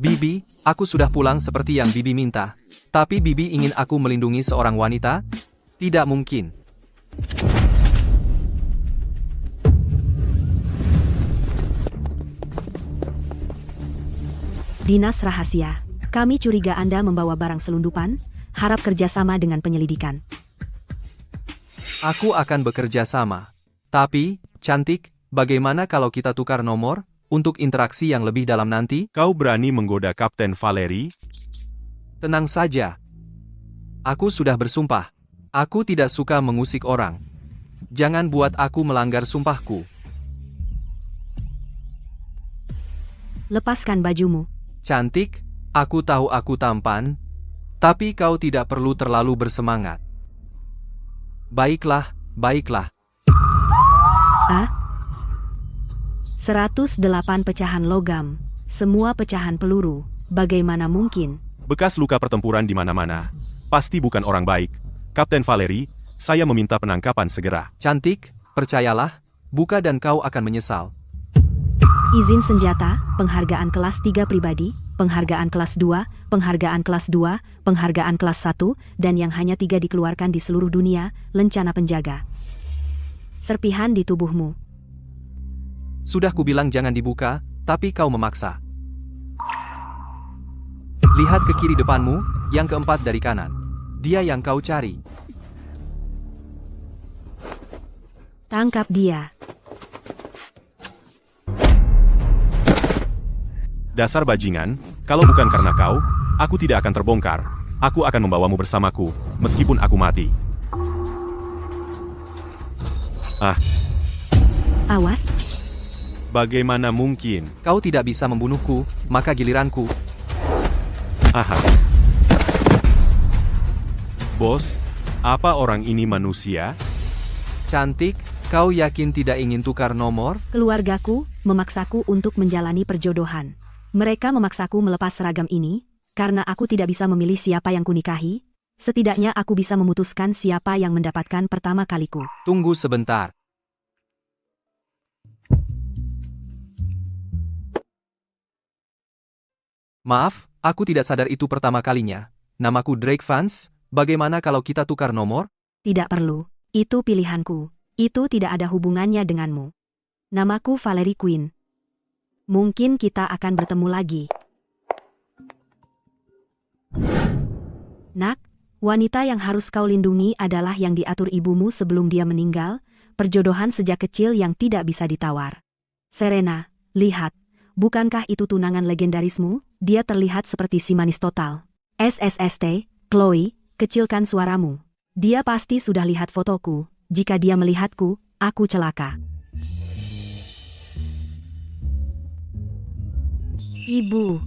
Bibi, aku sudah pulang seperti yang Bibi minta. Tapi Bibi ingin aku melindungi seorang wanita? Tidak mungkin. Dinas Rahasia. Kami curiga Anda membawa barang selundupan, harap kerjasama dengan penyelidikan. Aku akan bekerja sama. Tapi, cantik, bagaimana kalau kita tukar nomor, untuk interaksi yang lebih dalam nanti? Kau berani menggoda Kapten Valeri? Tenang saja. Aku sudah bersumpah. Aku tidak suka mengusik orang. Jangan buat aku melanggar sumpahku. Lepaskan bajumu. Cantik, aku tahu aku tampan, tapi kau tidak perlu terlalu bersemangat. Baiklah, baiklah. 108 pecahan logam. Semua pecahan peluru. Bagaimana mungkin? Bekas luka pertempuran di mana-mana. Pasti bukan orang baik. Kapten Valeri, saya meminta penangkapan segera. Cantik, percayalah, buka dan kau akan menyesal. Izin senjata, penghargaan kelas 3 pribadi, penghargaan kelas 2, penghargaan kelas 2, penghargaan kelas 1, dan yang hanya 3 dikeluarkan di seluruh dunia, lencana penjaga. Serpihan di tubuhmu. Sudah kubilang jangan dibuka, tapi kau memaksa. Lihat ke kiri depanmu, yang keempat dari kanan. Dia yang kau cari. Tangkap dia. Dasar bajingan, kalau bukan karena kau, aku tidak akan terbongkar. Aku akan membawamu bersamaku, meskipun aku mati. Awas. Bagaimana mungkin? Kau tidak bisa membunuhku, maka giliranku. Bos, apa orang ini manusia? Cantik, kau yakin tidak ingin tukar nomor? Keluargaku memaksaku untuk menjalani perjodohan. Mereka memaksaku melepas seragam ini, karena aku tidak bisa memilih siapa yang kunikahi. Setidaknya aku bisa memutuskan siapa yang mendapatkan pertama kaliku. Tunggu sebentar. Maaf, aku tidak sadar itu pertama kalinya. Namaku Drake Vance, bagaimana kalau kita tukar nomor? Tidak perlu, itu pilihanku. Itu tidak ada hubungannya denganmu. Namaku Valeri Quinn. Mungkin kita akan bertemu lagi. Nak, wanita yang harus kau lindungi adalah yang diatur ibumu sebelum dia meninggal, perjodohan sejak kecil yang tidak bisa ditawar. Serena, lihat, bukankah itu tunangan legendarismu? Dia terlihat seperti si manis total. SSST, Chloe, kecilkan suaramu. Dia pasti sudah lihat fotoku. Jika dia melihatku, aku celaka. Ibu,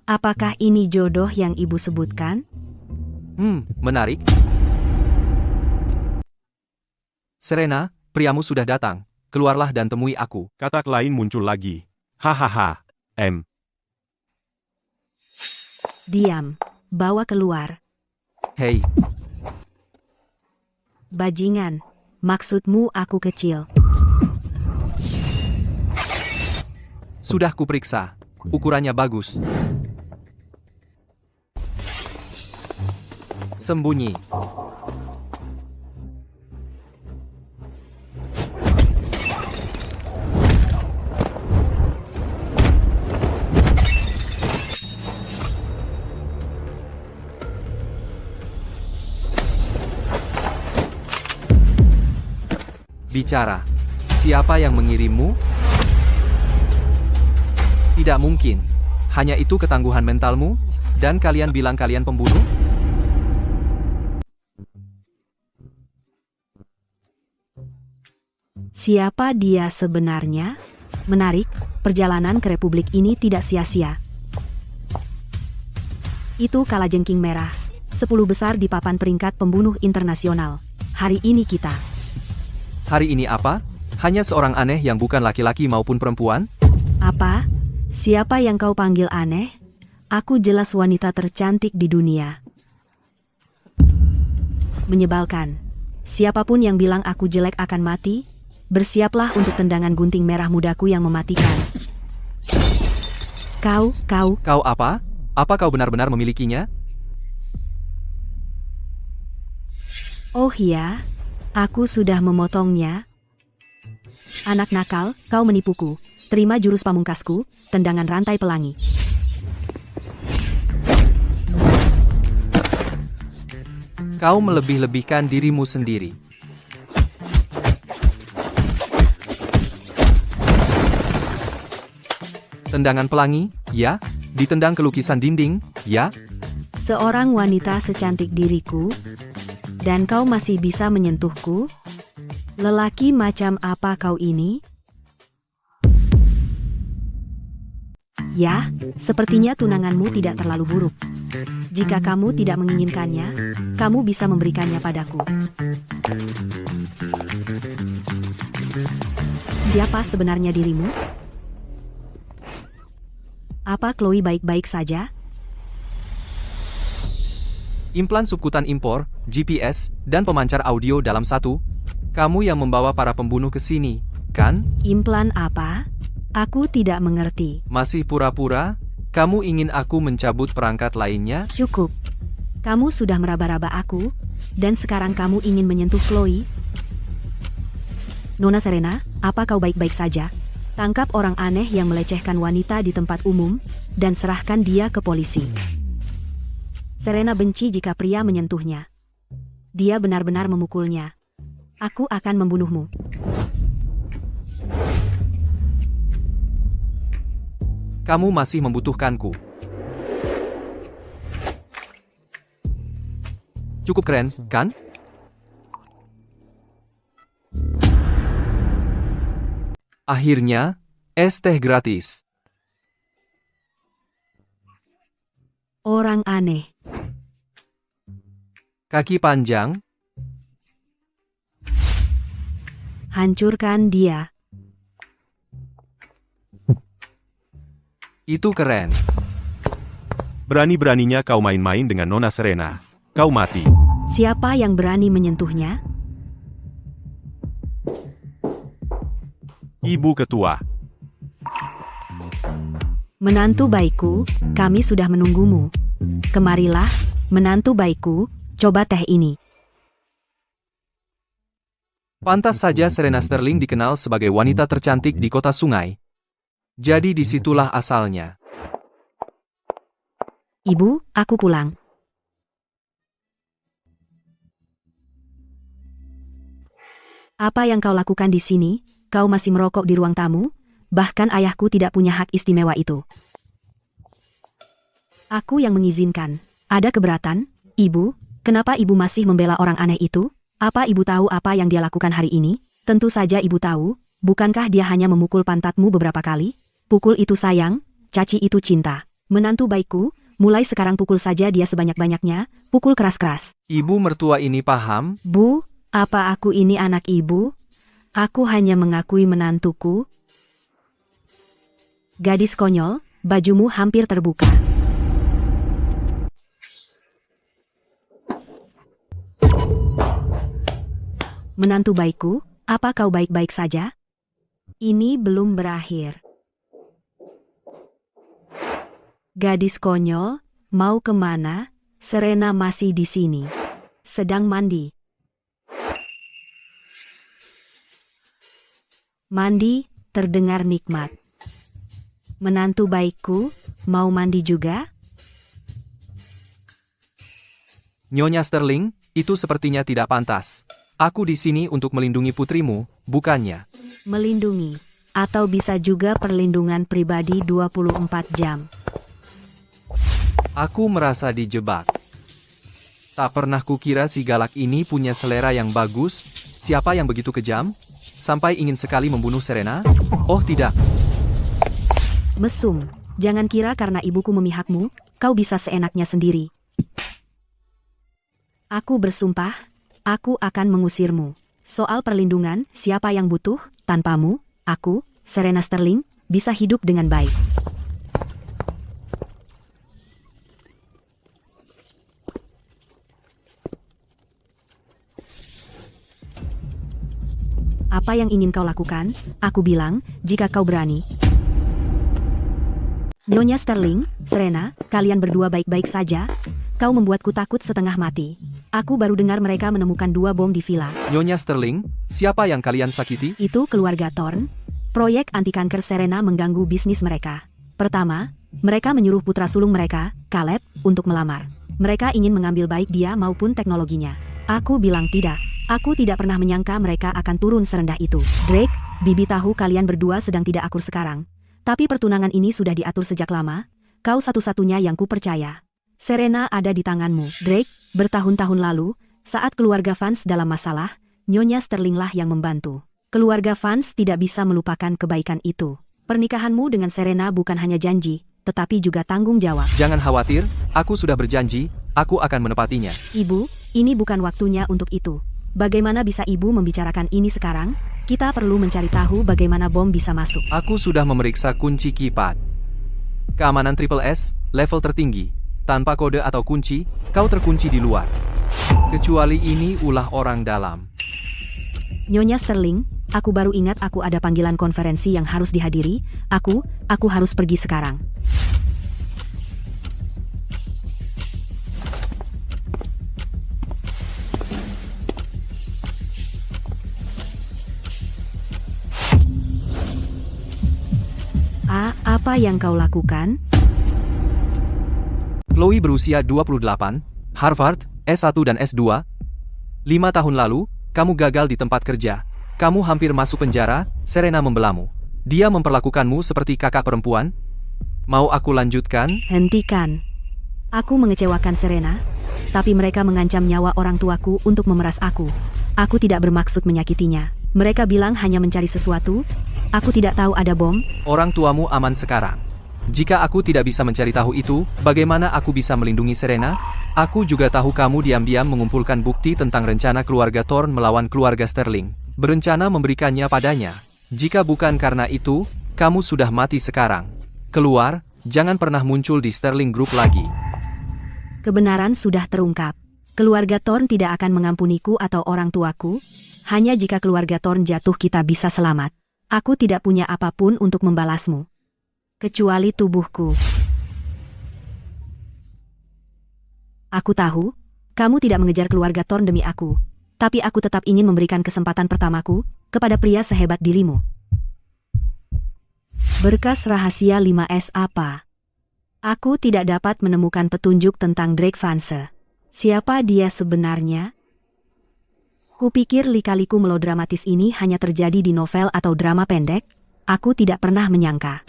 apakah ini jodoh yang ibu sebutkan? Menarik. Serena, priamu sudah datang. Keluarlah dan temui aku. Katak lain muncul lagi. Hahaha. Diam, bawa keluar. Hei, Bajingan, maksudmu aku kecil. sudah kuperiksa. Ukurannya bagus. Sembunyi. Bicara. Siapa yang mengirimmu? Tidak mungkin. Hanya itu ketangguhan mentalmu? Dan kalian bilang kalian pembunuh? Siapa dia sebenarnya? Menarik, perjalanan ke Republik ini tidak sia-sia. Itu kalajengking merah. 10 besar di papan peringkat pembunuh internasional. Hari ini kita. Hari ini apa? Hanya seorang aneh yang bukan laki-laki maupun perempuan? Apa? Siapa yang kau panggil aneh? Aku jelas wanita tercantik di dunia. Menyebalkan. Siapapun yang bilang aku jelek akan mati, bersiaplah untuk tendangan gunting merah mudaku yang mematikan. Kau Kau apa? Apa kau benar-benar memilikinya? Oh iya, aku sudah memotongnya. Anak nakal, kau menipuku. Terima jurus pamungkasku, tendangan rantai pelangi. Kau melebih-lebihkan dirimu sendiri. Tendangan pelangi, ya? Ditendang ke lukisan dinding, ya? Seorang wanita secantik diriku, dan kau masih bisa menyentuhku? Lelaki macam apa kau ini? Ya, sepertinya tunanganmu tidak terlalu buruk. Jika kamu tidak menginginkannya, kamu bisa memberikannya padaku. Siapa sebenarnya dirimu? Apa Chloe baik-baik saja? Implan subkutan impor, GPS, dan pemancar audio dalam satu. Kamu yang membawa para pembunuh ke sini, kan? Implan apa? Aku tidak mengerti. Masih pura-pura? Kamu ingin aku mencabut perangkat lainnya? Cukup. Kamu sudah meraba-raba aku, dan sekarang kamu ingin menyentuh Chloe? Nona Serena, apa kau baik-baik saja? Tangkap orang aneh yang melecehkan wanita di tempat umum, dan serahkan dia ke polisi. Serena benci jika pria menyentuhnya. Dia benar-benar memukulnya. Aku akan membunuhmu. Kamu masih membutuhkanku. Cukup keren, kan? Akhirnya, es teh gratis. Orang aneh. Kaki panjang, Hancurkan dia. itu keren. Berani-beraninya kau main-main dengan Nona Serena. Kau mati. Siapa yang berani menyentuhnya? Ibu ketua. Menantu baikku, kami sudah menunggumu. Kemarilah, menantu baikku, coba teh ini. Pantas saja Serena Sterling dikenal sebagai wanita tercantik di kota sungai. Jadi disitulah asalnya. Ibu, aku pulang. Apa yang kau lakukan di sini? Kau masih merokok di ruang tamu? Bahkan ayahku tidak punya hak istimewa itu. Aku yang mengizinkan. Ada keberatan? Ibu, kenapa ibu masih membela orang aneh itu? Apa ibu tahu apa yang dia lakukan hari ini? Tentu saja ibu tahu. Bukankah dia hanya memukul pantatmu beberapa kali? Pukul itu sayang, caci itu cinta. Menantu baikku, mulai sekarang pukul saja dia sebanyak-banyaknya, pukul keras-keras. Ibu mertua ini paham? Bu, apa aku ini anak ibu? Aku hanya mengakui menantuku. Gadis konyol, bajumu hampir terbuka. Menantu baikku, apa kau baik-baik saja? Ini belum berakhir. Gadis konyol, mau kemana? Serena masih di sini. Sedang mandi. Mandi, terdengar nikmat. Menantu baikku, mau mandi juga? Nyonya Sterling, itu sepertinya tidak pantas. Aku di sini untuk melindungi putrimu, bukannya. Melindungi, atau bisa juga perlindungan pribadi 24 jam. Aku merasa dijebak. Tak pernah kukira si galak ini punya selera yang bagus. Siapa yang begitu kejam? Sampai ingin sekali membunuh Serena? Oh tidak. Mesum, jangan kira karena ibuku memihakmu, kau bisa seenaknya sendiri. Aku bersumpah, aku akan mengusirmu. Soal perlindungan, siapa yang butuh? Tanpamu, aku, Serena Sterling, bisa hidup dengan baik. Apa yang ingin kau lakukan? Aku bilang, jika kau berani. Nyonya Sterling, Serena, kalian berdua baik-baik saja? Kau membuatku takut setengah mati. Aku baru dengar mereka menemukan 2 bom di villa. Nyonya Sterling, siapa yang kalian sakiti? Itu keluarga Thorn. Proyek anti kanker Serena mengganggu bisnis mereka. Pertama, mereka menyuruh putra sulung mereka, Caleb, untuk melamar. Mereka ingin mengambil baik dia maupun teknologinya. Aku bilang tidak. Aku tidak pernah menyangka mereka akan turun serendah itu. Drake, Bibi tahu kalian berdua sedang tidak akur sekarang. Tapi pertunangan ini sudah diatur sejak lama. Kau satu-satunya yang kupercaya. Serena ada di tanganmu. Drake, bertahun-tahun lalu, saat keluarga Vance dalam masalah, Nyonya Sterling lah yang membantu. Keluarga Vance tidak bisa melupakan kebaikan itu. Pernikahanmu dengan Serena bukan hanya janji, tetapi juga tanggung jawab. Jangan khawatir, aku sudah berjanji, aku akan menepatinya. Ibu, ini bukan waktunya untuk itu. Bagaimana bisa ibu membicarakan ini sekarang? Kita perlu mencari tahu bagaimana bom bisa masuk. Aku sudah memeriksa kunci keypad. Keamanan Triple S, level tertinggi. Tanpa kode atau kunci, kau terkunci di luar. Kecuali ini ulah orang dalam. Nyonya Sterling, aku baru ingat aku ada panggilan konferensi yang harus dihadiri. Aku harus pergi sekarang. Apa yang kau lakukan? Chloe berusia 28, Harvard, S1 dan S2. 5 tahun lalu, kamu gagal di tempat kerja. Kamu hampir masuk penjara, Serena membelamu. Dia memperlakukanmu seperti kakak perempuan. Mau aku lanjutkan? Hentikan. Aku mengecewakan Serena, tapi mereka mengancam nyawa orang tuaku untuk memeras aku. Aku tidak bermaksud menyakitinya. Mereka bilang hanya mencari sesuatu. Aku tidak tahu ada bom. Orang tuamu aman sekarang. Jika aku tidak bisa mencari tahu itu, bagaimana aku bisa melindungi Serena? Aku juga tahu kamu diam-diam mengumpulkan bukti tentang rencana keluarga Thorn melawan keluarga Sterling. Berencana memberikannya padanya. Jika bukan karena itu, kamu sudah mati sekarang. Keluar, jangan pernah muncul di Sterling Group lagi. Kebenaran sudah terungkap. Keluarga Thorn tidak akan mengampuniku atau orang tuaku. Hanya jika keluarga Thorn jatuh kita bisa selamat. Aku tidak punya apapun untuk membalasmu. Kecuali tubuhku. Aku tahu, kamu tidak mengejar keluarga Thorn demi aku. Tapi aku tetap ingin memberikan kesempatan pertamaku kepada pria sehebat dirimu. Berkas rahasia 5S apa? Aku tidak dapat menemukan petunjuk tentang Drake Vance. Siapa dia sebenarnya? Kupikir lika-liku melodramatis ini hanya terjadi di novel atau drama pendek. Aku tidak pernah menyangka.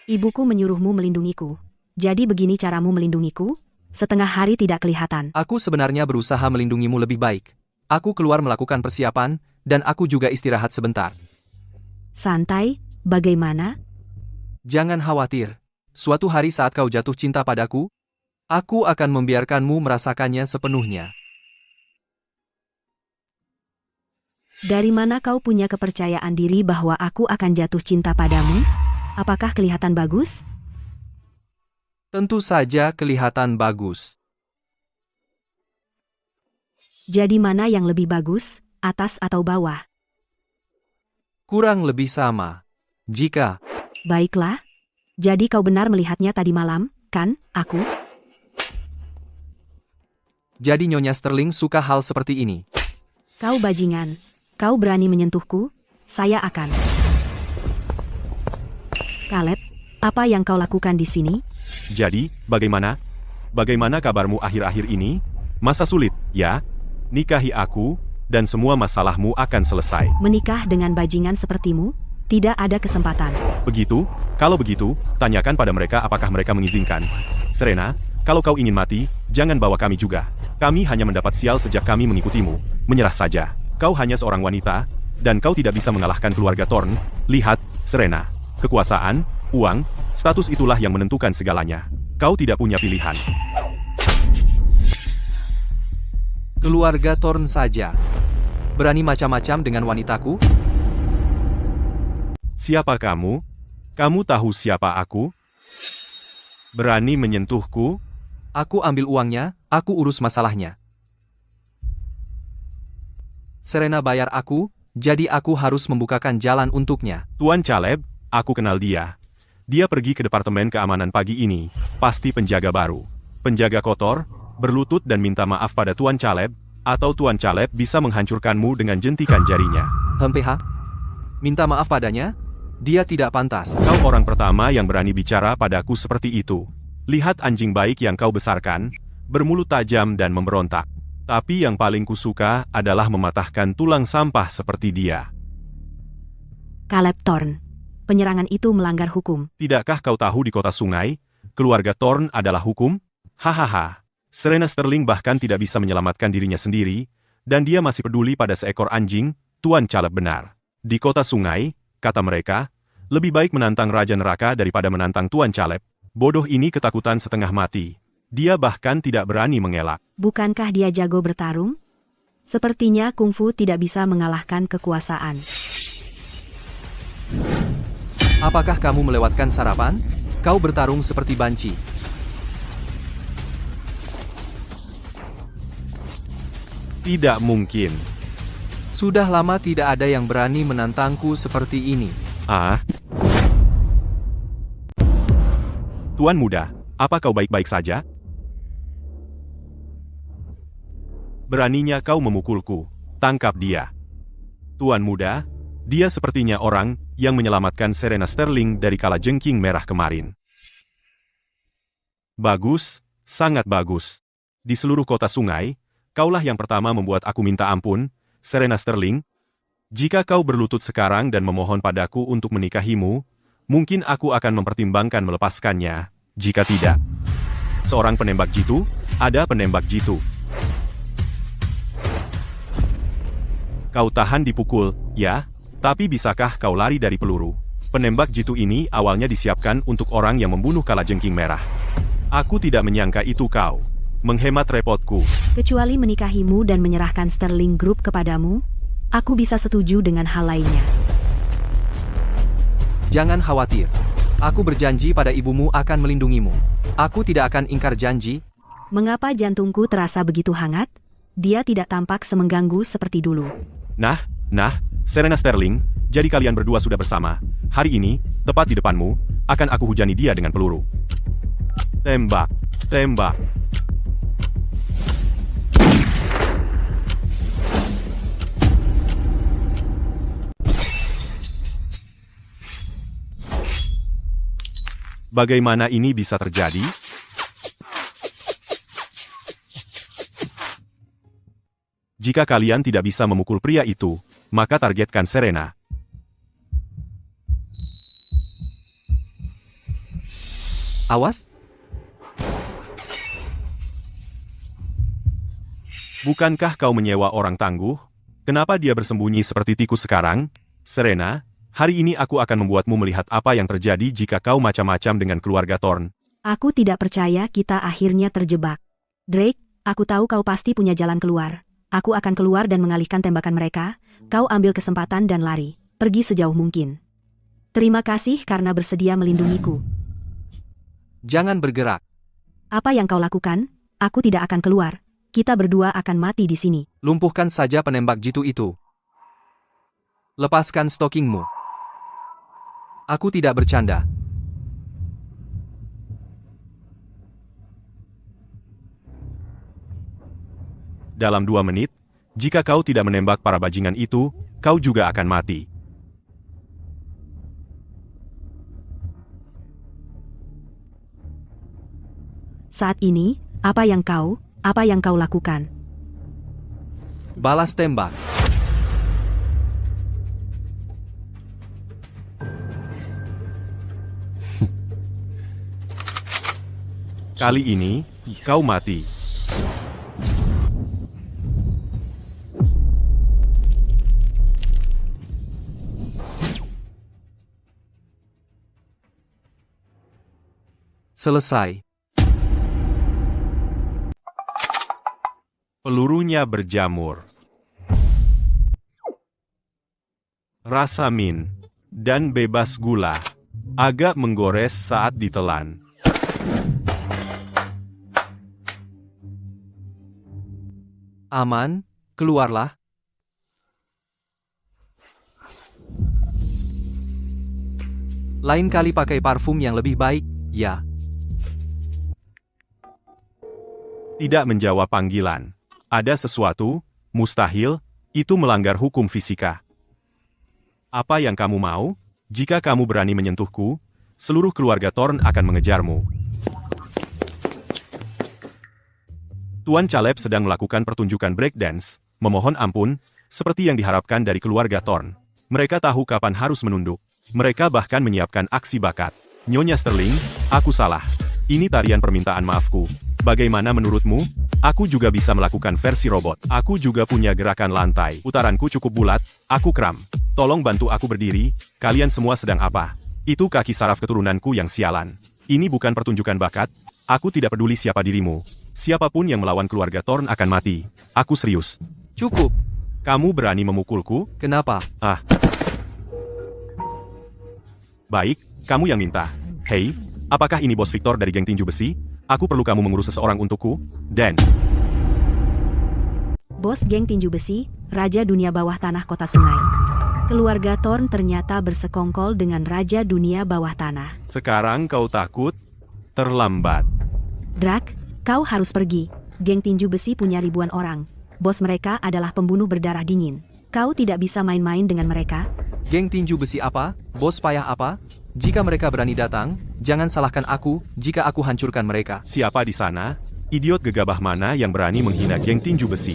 Ibuku menyuruhmu melindungiku. Jadi begini caramu melindungiku? Setengah hari tidak kelihatan. Aku sebenarnya berusaha melindungimu lebih baik. Aku keluar melakukan persiapan, dan aku juga istirahat sebentar. Santai, bagaimana? Jangan khawatir. Suatu hari saat kau jatuh cinta padaku, aku akan membiarkanmu merasakannya sepenuhnya. Dari mana kau punya kepercayaan diri bahwa aku akan jatuh cinta padamu? Apakah kelihatan bagus? Tentu saja kelihatan bagus. Jadi mana yang lebih bagus, atas atau bawah? Kurang lebih sama. Jika... Baiklah. Jadi kau benar melihatnya tadi malam, kan, aku? Jadi Nyonya Sterling suka hal seperti ini. Kau bajingan. Kau berani menyentuhku? Saya akan. Caleb, apa yang kau lakukan di sini? Jadi, bagaimana? Bagaimana kabarmu akhir-akhir ini? Masa sulit, ya? Nikahi aku, dan semua masalahmu akan selesai. Menikah dengan bajingan sepertimu? Tidak ada kesempatan. Begitu? Kalau begitu, tanyakan pada mereka apakah mereka mengizinkan. Serena, kalau kau ingin mati, jangan bawa kami juga. Kami hanya mendapat sial sejak kami mengikutimu. Menyerah saja. Kau hanya seorang wanita, dan kau tidak bisa mengalahkan keluarga Thorn. Lihat, Serena. Kekuasaan, uang, status itulah yang menentukan segalanya. Kau tidak punya pilihan. Keluarga Thorn saja. Berani macam-macam dengan wanitaku? Siapa kamu? Kamu tahu siapa aku? Berani menyentuhku? Aku ambil uangnya, aku urus masalahnya. Serena bayar aku, Jadi aku harus membukakan jalan untuknya. Tuan Caleb, aku kenal dia. Dia pergi ke Departemen Keamanan pagi ini, pasti penjaga baru. Penjaga kotor, berlutut dan minta maaf pada Tuan Caleb, atau Tuan Caleb bisa menghancurkanmu dengan jentikan jarinya. PH? Minta maaf padanya? Dia tidak pantas. Kau orang pertama yang berani bicara padaku seperti itu. Lihat anjing baik yang kau besarkan, bermulut tajam dan memberontak. Tapi yang paling kusuka adalah mematahkan tulang sampah seperti dia. Caleb Thorne. Penyerangan itu melanggar hukum. Tidakkah kau tahu di kota sungai, keluarga Thorne adalah hukum? Hahaha. Serena Sterling bahkan tidak bisa menyelamatkan dirinya sendiri, dan dia masih peduli pada seekor anjing. Tuan Caleb benar. Di kota sungai, kata mereka, lebih baik menantang Raja Neraka daripada menantang Tuan Caleb. Bodoh ini ketakutan setengah mati. Dia bahkan tidak berani mengelak. Bukankah dia jago bertarung? Sepertinya kungfu tidak bisa mengalahkan kekuasaan. Apakah kamu melewatkan sarapan? Kau bertarung seperti banci. Tidak mungkin. Sudah lama tidak ada yang berani menantangku seperti ini. Tuan muda, apa kau baik-baik saja? Beraninya kau memukulku. Tangkap dia. Tuan muda, dia sepertinya orang yang menyelamatkan Serena Sterling dari kalajengking merah kemarin. Bagus, sangat bagus. Di seluruh kota sungai, kaulah yang pertama membuat aku minta ampun, Serena Sterling. Jika kau berlutut sekarang dan memohon padaku untuk menikahimu, mungkin aku akan mempertimbangkan melepaskannya. Jika tidak, seorang penembak jitu, ada penembak jitu. Kau tahan dipukul, ya? Tapi bisakah kau lari dari peluru? Penembak jitu ini awalnya disiapkan untuk orang yang membunuh kalajengking merah. Aku tidak menyangka itu kau. Menghemat repotku. Kecuali menikahimu dan menyerahkan Sterling Group kepadamu, aku bisa setuju dengan hal lainnya. Jangan khawatir. Aku berjanji pada ibumu akan melindungimu. Aku tidak akan ingkar janji. Mengapa jantungku terasa begitu hangat? Dia tidak tampak semengganggu seperti dulu. Nah, Serena Sterling, jadi kalian berdua sudah bersama. Hari ini, tepat di depanmu, akan aku hujani dia dengan peluru. Tembak, tembak. Bagaimana ini bisa terjadi? Jika kalian tidak bisa memukul pria itu, maka targetkan Serena. Awas. Bukankah kau menyewa orang tangguh? Kenapa dia bersembunyi seperti tikus sekarang? Serena, hari ini aku akan membuatmu melihat apa yang terjadi jika kau macam-macam dengan keluarga Thorne. Aku tidak percaya kita akhirnya terjebak. Drake, aku tahu kau pasti punya jalan keluar. Aku akan keluar dan mengalihkan tembakan mereka. Kau ambil kesempatan dan lari. Pergi sejauh mungkin. Terima kasih karena bersedia melindungiku. Jangan bergerak. Apa yang kau lakukan? Aku tidak akan keluar. Kita berdua akan mati di sini. Lumpuhkan saja penembak jitu itu. Lepaskan stockingmu. Aku tidak bercanda. Dalam 2 menit, jika kau tidak menembak para bajingan itu, kau juga akan mati. Saat ini, apa yang kau lakukan? Balas tembak. Kali ini, kau mati. Selesai. Pelurunya berjamur. Rasa min dan bebas gula. Agak menggores saat ditelan. Aman, keluarlah. Lain kali pakai parfum yang lebih baik, ya. Tidak menjawab panggilan. Ada sesuatu, mustahil, itu melanggar hukum fisika. Apa yang kamu mau? Jika kamu berani menyentuhku, seluruh keluarga Thorn akan mengejarmu. Tuan Caleb sedang melakukan pertunjukan breakdance, memohon ampun, seperti yang diharapkan dari keluarga Thorn. Mereka tahu kapan harus menunduk. Mereka bahkan menyiapkan aksi bakat. Nyonya Sterling, aku salah. Ini tarian permintaan maafku. Bagaimana menurutmu? Aku juga bisa melakukan versi robot. Aku juga punya gerakan lantai. Putaranku cukup bulat, aku kram. Tolong bantu aku berdiri, kalian semua sedang apa? Itu kaki saraf keturunanku yang sialan. Ini bukan pertunjukan bakat, aku tidak peduli siapa dirimu. Siapapun yang melawan keluarga Thorn akan mati. Aku serius. Cukup. Kamu berani memukulku? Kenapa? Baik, kamu yang minta. Hei, apakah ini bos Victor dari geng tinju besi? Aku perlu kamu mengurus seseorang untukku, dan... Bos geng tinju besi, Raja Dunia Bawah Tanah Kota Sungai. Keluarga Thorn ternyata bersekongkol dengan Raja Dunia Bawah Tanah. Sekarang kau takut? Terlambat. Drak, kau harus pergi. Geng tinju besi punya ribuan orang. Bos mereka adalah pembunuh berdarah dingin. Kau tidak bisa main-main dengan mereka. Geng tinju besi apa? Bos payah apa? Jika mereka berani datang, jangan salahkan aku jika aku hancurkan mereka. Siapa di sana? Idiot gegabah mana yang berani menghina geng tinju besi?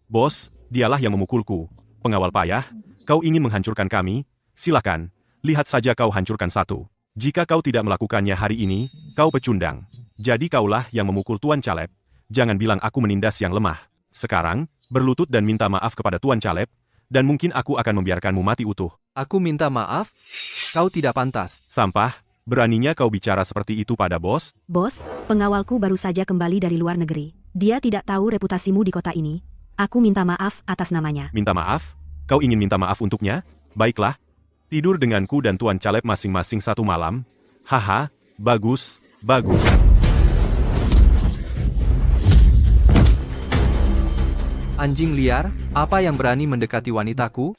Bos, dialah yang memukulku. Pengawal payah, kau ingin menghancurkan kami? Silakan, lihat saja kau hancurkan satu. Jika kau tidak melakukannya hari ini, kau pecundang. Jadi kaulah yang memukul Tuan Caleb. Jangan bilang aku menindas yang lemah. Sekarang, berlutut dan minta maaf kepada Tuan Caleb, dan mungkin aku akan membiarkanmu mati utuh. Aku minta maaf? Kau tidak pantas. Sampah, beraninya kau bicara seperti itu pada bos? Bos, pengawalku baru saja kembali dari luar negeri. Dia tidak tahu reputasimu di kota ini. Aku minta maaf atas namanya. Minta maaf? Kau ingin minta maaf untuknya? Baiklah. Tidur denganku dan Tuan Caleb masing-masing satu malam. Haha, bagus, bagus. Anjing liar, apa yang berani mendekati wanitaku?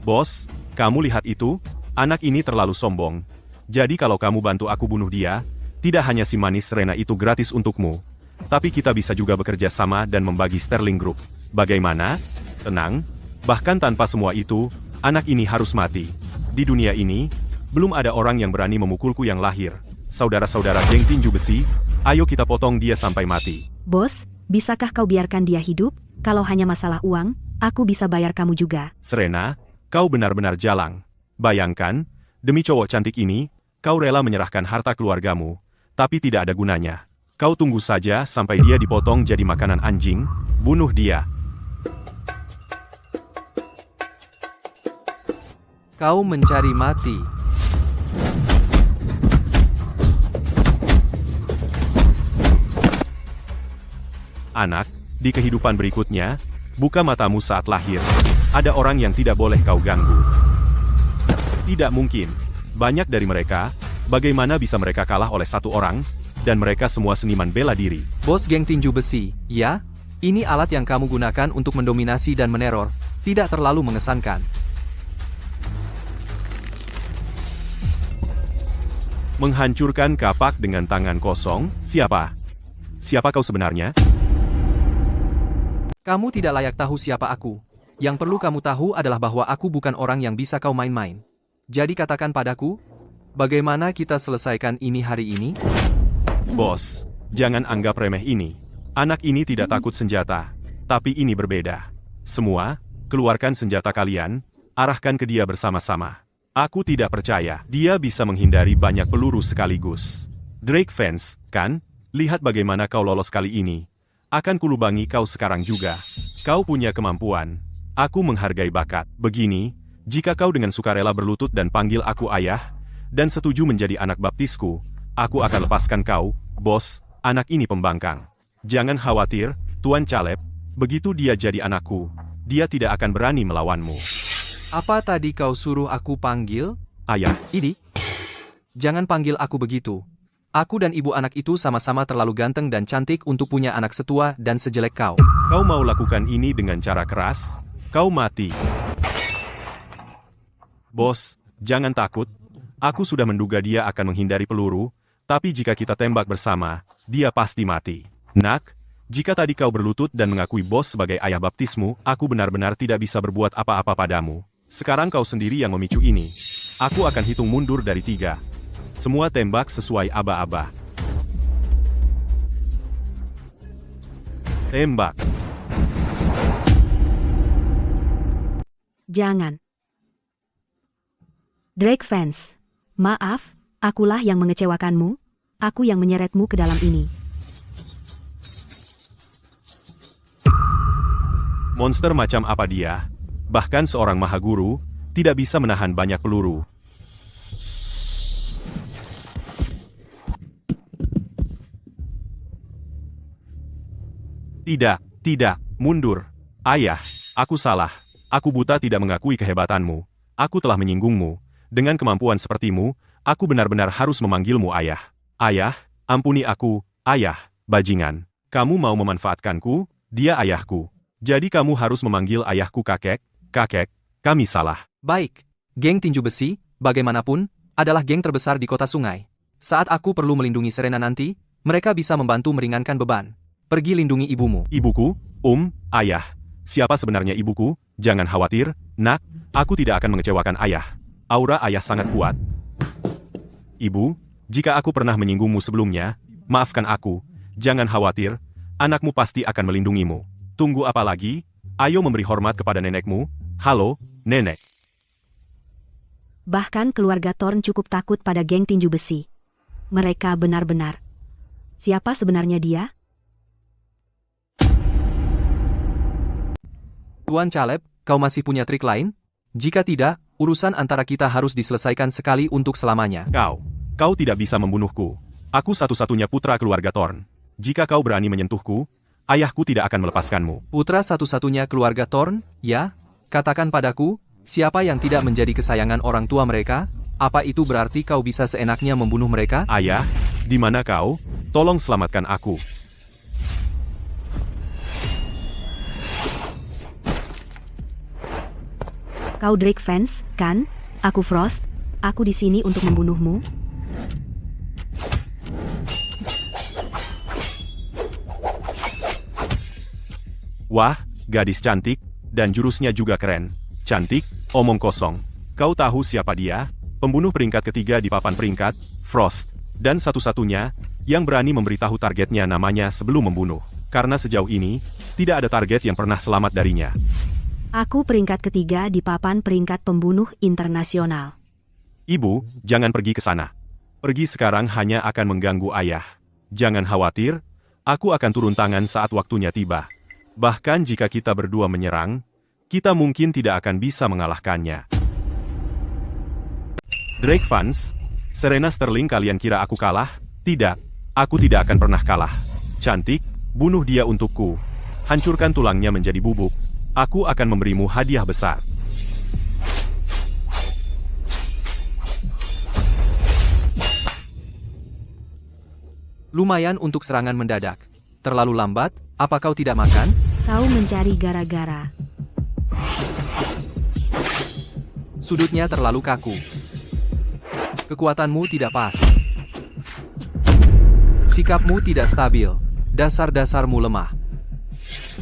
Bos, kamu lihat itu? Anak ini terlalu sombong. Jadi kalau kamu bantu aku bunuh dia, tidak hanya si manis Serena itu gratis untukmu. Tapi kita bisa juga bekerja sama dan membagi Sterling Group. Bagaimana? Tenang. Bahkan tanpa semua itu, anak ini harus mati. Di dunia ini, belum ada orang yang berani memukulku yang lahir. Saudara-saudara geng tinju besi, ayo kita potong dia sampai mati. Bos, bisakah kau biarkan dia hidup? Kalau hanya masalah uang, aku bisa bayar kamu juga. Serena, kau benar-benar jalang. Bayangkan, demi cowok cantik ini, kau rela menyerahkan harta keluargamu, tapi tidak ada gunanya. Kau tunggu saja sampai dia dipotong jadi makanan anjing, bunuh dia. Kau mencari mati. Anak, di kehidupan berikutnya, buka matamu saat lahir. Ada orang yang tidak boleh kau ganggu. Tidak mungkin. Banyak dari mereka, bagaimana bisa mereka kalah oleh satu orang, dan mereka semua seniman bela diri. Bos geng tinju besi, ya? Ini alat yang kamu gunakan untuk mendominasi dan meneror. Tidak terlalu mengesankan. Menghancurkan kapak dengan tangan kosong? Siapa? Siapa kau sebenarnya? Kamu tidak layak tahu siapa aku. Yang perlu kamu tahu adalah bahwa aku bukan orang yang bisa kau main-main. Jadi katakan padaku, bagaimana kita selesaikan ini hari ini? Bos, jangan anggap remeh ini. Anak ini tidak takut senjata, tapi ini berbeda. Semua, keluarkan senjata kalian, arahkan ke dia bersama-sama. Aku tidak percaya, dia bisa menghindari banyak peluru sekaligus. Drake fans, kan? Lihat bagaimana kau lolos kali ini. Akan kulubangi kau sekarang juga. Kau punya kemampuan. Aku menghargai bakat. Begini, jika kau dengan sukarela berlutut dan panggil aku ayah, dan setuju menjadi anak baptisku, aku akan lepaskan kau, bos, anak ini pembangkang. Jangan khawatir, Tuan Caleb, begitu dia jadi anakku, dia tidak akan berani melawanmu. Apa tadi kau suruh aku panggil? Ayah, Ini? Jangan panggil aku begitu. Aku dan ibu anak itu sama-sama terlalu ganteng dan cantik untuk punya anak setua dan sejelek kau. Kau mau lakukan ini dengan cara keras? Kau mati. Bos, jangan takut. Aku sudah menduga dia akan menghindari peluru, tapi jika kita tembak bersama, dia pasti mati. Nak, jika tadi kau berlutut dan mengakui bos sebagai ayah baptismu, aku benar-benar tidak bisa berbuat apa-apa padamu. Sekarang kau sendiri yang memicu ini. Aku akan hitung mundur dari 3. Semua tembak sesuai aba-aba. Tembak. Jangan. Drake fans. Maaf, akulah yang mengecewakanmu. Aku yang menyeretmu ke dalam ini. Monster macam apa dia? Bahkan seorang mahaguru tidak bisa menahan banyak peluru. Tidak, mundur. Ayah, aku salah. Aku buta tidak mengakui kehebatanmu. Aku telah menyinggungmu. Dengan kemampuan sepertimu, aku benar-benar harus memanggilmu ayah. Ayah, ampuni aku, ayah, bajingan. Kamu mau memanfaatkanku, dia ayahku. Jadi kamu harus memanggil ayahku kakek, kami salah. Baik, geng tinju besi, bagaimanapun, adalah geng terbesar di kota sungai. Saat aku perlu melindungi Serena nanti, mereka bisa membantu meringankan beban. Pergi lindungi ibumu. Ibuku, ayah. Siapa sebenarnya ibuku? Jangan khawatir, nak, aku tidak akan mengecewakan ayah. Aura ayah sangat kuat. Ibu, jika aku pernah menyinggungmu sebelumnya, maafkan aku. Jangan khawatir, anakmu pasti akan melindungimu. Tunggu apa lagi? Ayo memberi hormat kepada nenekmu. Halo, nenek. Bahkan keluarga Thorn cukup takut pada geng tinju besi. Mereka benar-benar. Siapa sebenarnya dia? Tuan Caleb, kau masih punya trik lain? Jika tidak, urusan antara kita harus diselesaikan sekali untuk selamanya. Kau tidak bisa membunuhku. Aku satu-satunya putra keluarga Thorn. Jika kau berani menyentuhku, ayahku tidak akan melepaskanmu. Putra satu-satunya keluarga Thorn, ya? Katakan padaku, siapa yang tidak menjadi kesayangan orang tua mereka? Apa itu berarti kau bisa seenaknya membunuh mereka? Ayah, di mana kau? Tolong selamatkan aku. Kau Drake fans, kan? Aku Frost. Aku di sini untuk membunuhmu. Wah, gadis cantik, dan jurusnya juga keren. Cantik, omong kosong. Kau tahu siapa dia? Pembunuh peringkat ketiga di papan peringkat, Frost. Dan satu-satunya, yang berani memberitahu targetnya namanya sebelum membunuh. Karena sejauh ini, tidak ada target yang pernah selamat darinya. Aku peringkat ketiga di papan peringkat pembunuh internasional. Ibu, jangan pergi ke sana. Pergi sekarang hanya akan mengganggu ayah. Jangan khawatir, aku akan turun tangan saat waktunya tiba. Bahkan jika kita berdua menyerang, kita mungkin tidak akan bisa mengalahkannya. Drake fans, Serena Sterling, kalian kira aku kalah? Tidak, aku tidak akan pernah kalah. Cantik, bunuh dia untukku. Hancurkan tulangnya menjadi bubuk. Aku akan memberimu hadiah besar. Lumayan untuk serangan mendadak. Terlalu lambat, apa kau tidak makan? Kau mencari gara-gara. Sudutnya terlalu kaku. Kekuatanmu tidak pas. Sikapmu tidak stabil. Dasar-dasarmu lemah.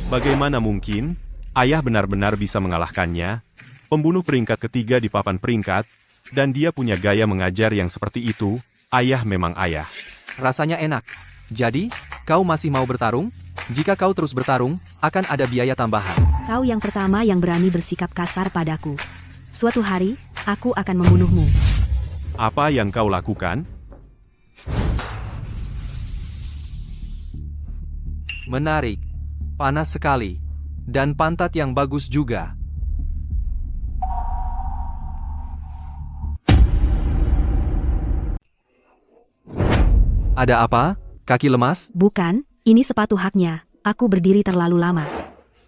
Bagaimana mungkin? Ayah benar-benar bisa mengalahkannya. Pembunuh peringkat ketiga di papan peringkat, dan dia punya gaya mengajar yang seperti itu. Ayah memang ayah. Rasanya enak. Jadi, kau masih mau bertarung? Jika kau terus bertarung, akan ada biaya tambahan. Kau yang pertama yang berani bersikap kasar padaku. Suatu hari, aku akan membunuhmu. Apa yang kau lakukan? Menarik. Panas sekali. Dan pantat yang bagus juga. Ada apa? Kaki lemas? Bukan, ini sepatu haknya. Aku berdiri terlalu lama.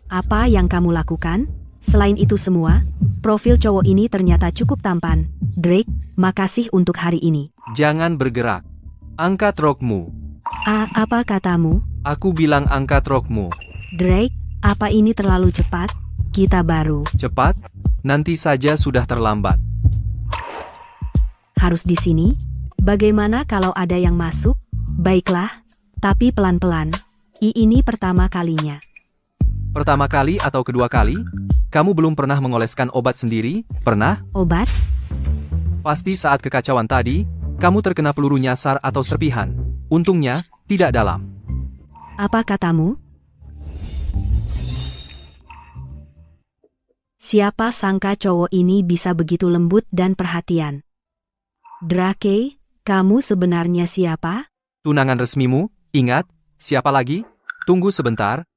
Apa yang kamu lakukan? Selain itu semua, profil cowok ini ternyata cukup tampan. Drake, makasih untuk hari ini. Jangan bergerak. Angkat rokmu. Apa katamu? Aku bilang angkat rokmu. Drake, apa ini terlalu cepat? Kita baru Cepat? Nanti saja sudah terlambat. harus di sini? Bagaimana kalau ada yang masuk? Baiklah, tapi pelan-pelan. Ini pertama kalinya. Pertama kali atau kedua kali? Kamu belum pernah mengoleskan obat sendiri? Pernah? Obat? Pasti saat kekacauan tadi, kamu terkena peluru nyasar atau serpihan. Untungnya, tidak dalam. Apa katamu? Siapa sangka cowok ini bisa begitu lembut dan perhatian? Drake, kamu sebenarnya siapa? Tunangan resmimu? Ingat, siapa lagi? Tunggu sebentar.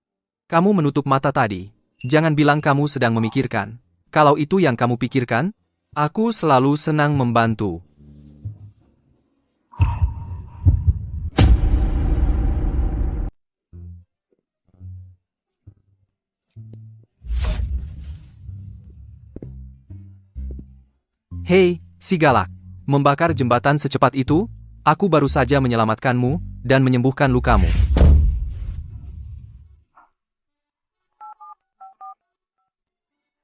Kamu menutup mata tadi. Jangan bilang kamu sedang memikirkan. Kalau itu yang kamu pikirkan, aku selalu senang membantu. Hei, si galak. Membakar jembatan secepat itu? Aku baru saja menyelamatkanmu dan menyembuhkan lukamu.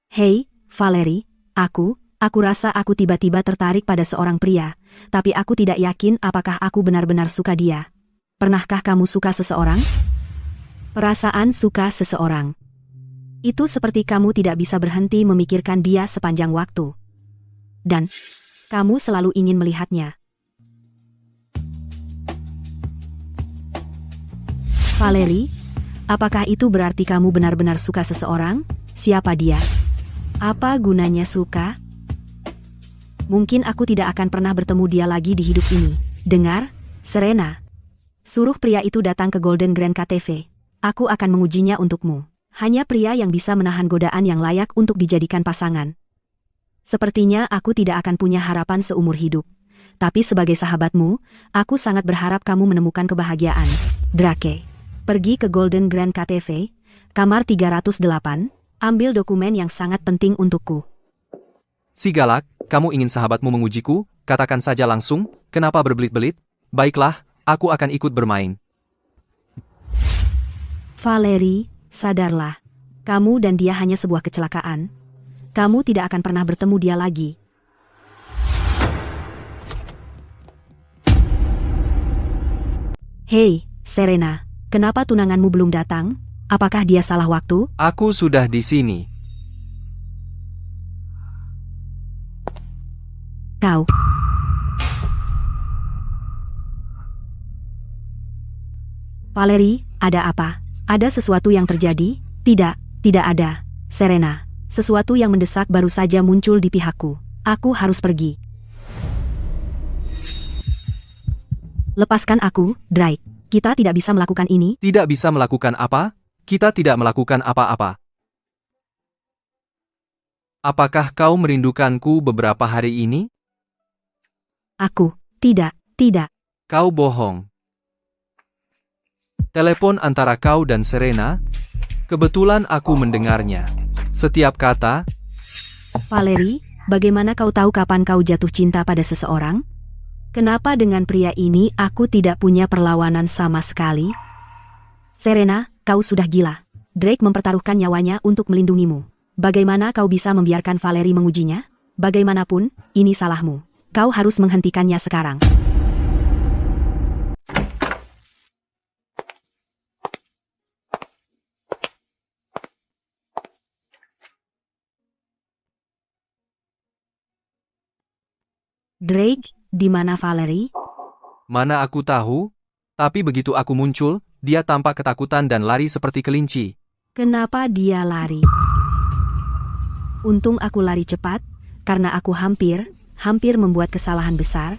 Hei, Valerie, aku rasa aku tiba-tiba tertarik pada seorang pria, tapi aku tidak yakin apakah aku benar-benar suka dia. Pernahkah kamu suka seseorang? Perasaan suka seseorang. Itu seperti kamu tidak bisa berhenti memikirkan dia sepanjang waktu. Dan kamu selalu ingin melihatnya. Valerie, apakah itu berarti kamu benar-benar suka seseorang? Siapa dia? Apa gunanya suka? Mungkin aku tidak akan pernah bertemu dia lagi di hidup ini. Dengar, Serena. Suruh pria itu datang ke Golden Grand KTV. Aku akan mengujinya untukmu. Hanya pria yang bisa menahan godaan yang layak untuk dijadikan pasangan. Sepertinya aku tidak akan punya harapan seumur hidup. Tapi sebagai sahabatmu, aku sangat berharap kamu menemukan kebahagiaan. Drake, pergi ke Golden Grand KTV, kamar 308, ambil dokumen yang sangat penting untukku. Si galak, kamu ingin sahabatmu mengujiku? Katakan saja langsung, kenapa berbelit-belit? Baiklah, aku akan ikut bermain. Valerie, sadarlah. Kamu dan dia hanya sebuah kecelakaan. Kamu tidak akan pernah bertemu dia lagi. Hei, Serena, kenapa tunanganmu belum datang? Apakah dia salah waktu? Aku sudah di sini. Kau. Valerie, ada apa? Ada sesuatu yang terjadi? Tidak ada. Serena, sesuatu yang mendesak baru saja muncul di pihakku. Aku harus pergi. Lepaskan aku, Drake. Kita tidak bisa melakukan ini. Tidak bisa melakukan apa? Kita tidak melakukan apa-apa. Apakah kau merindukanku beberapa hari ini? Aku, tidak. Kau bohong. Telepon antara kau dan Serena? Kebetulan aku mendengarnya. Setiap kata. Valerie, bagaimana kau tahu kapan kau jatuh cinta pada seseorang? Kenapa dengan pria ini aku tidak punya perlawanan sama sekali? Serena, kau sudah gila. Drake mempertaruhkan nyawanya untuk melindungimu. Bagaimana kau bisa membiarkan Valerie mengujinya? Bagaimanapun, ini salahmu. Kau harus menghentikannya sekarang. Drake, di mana Valerie? Mana aku tahu? Tapi begitu aku muncul, dia tampak ketakutan dan lari seperti kelinci. Kenapa dia lari? Untung aku lari cepat, karena aku hampir membuat kesalahan besar.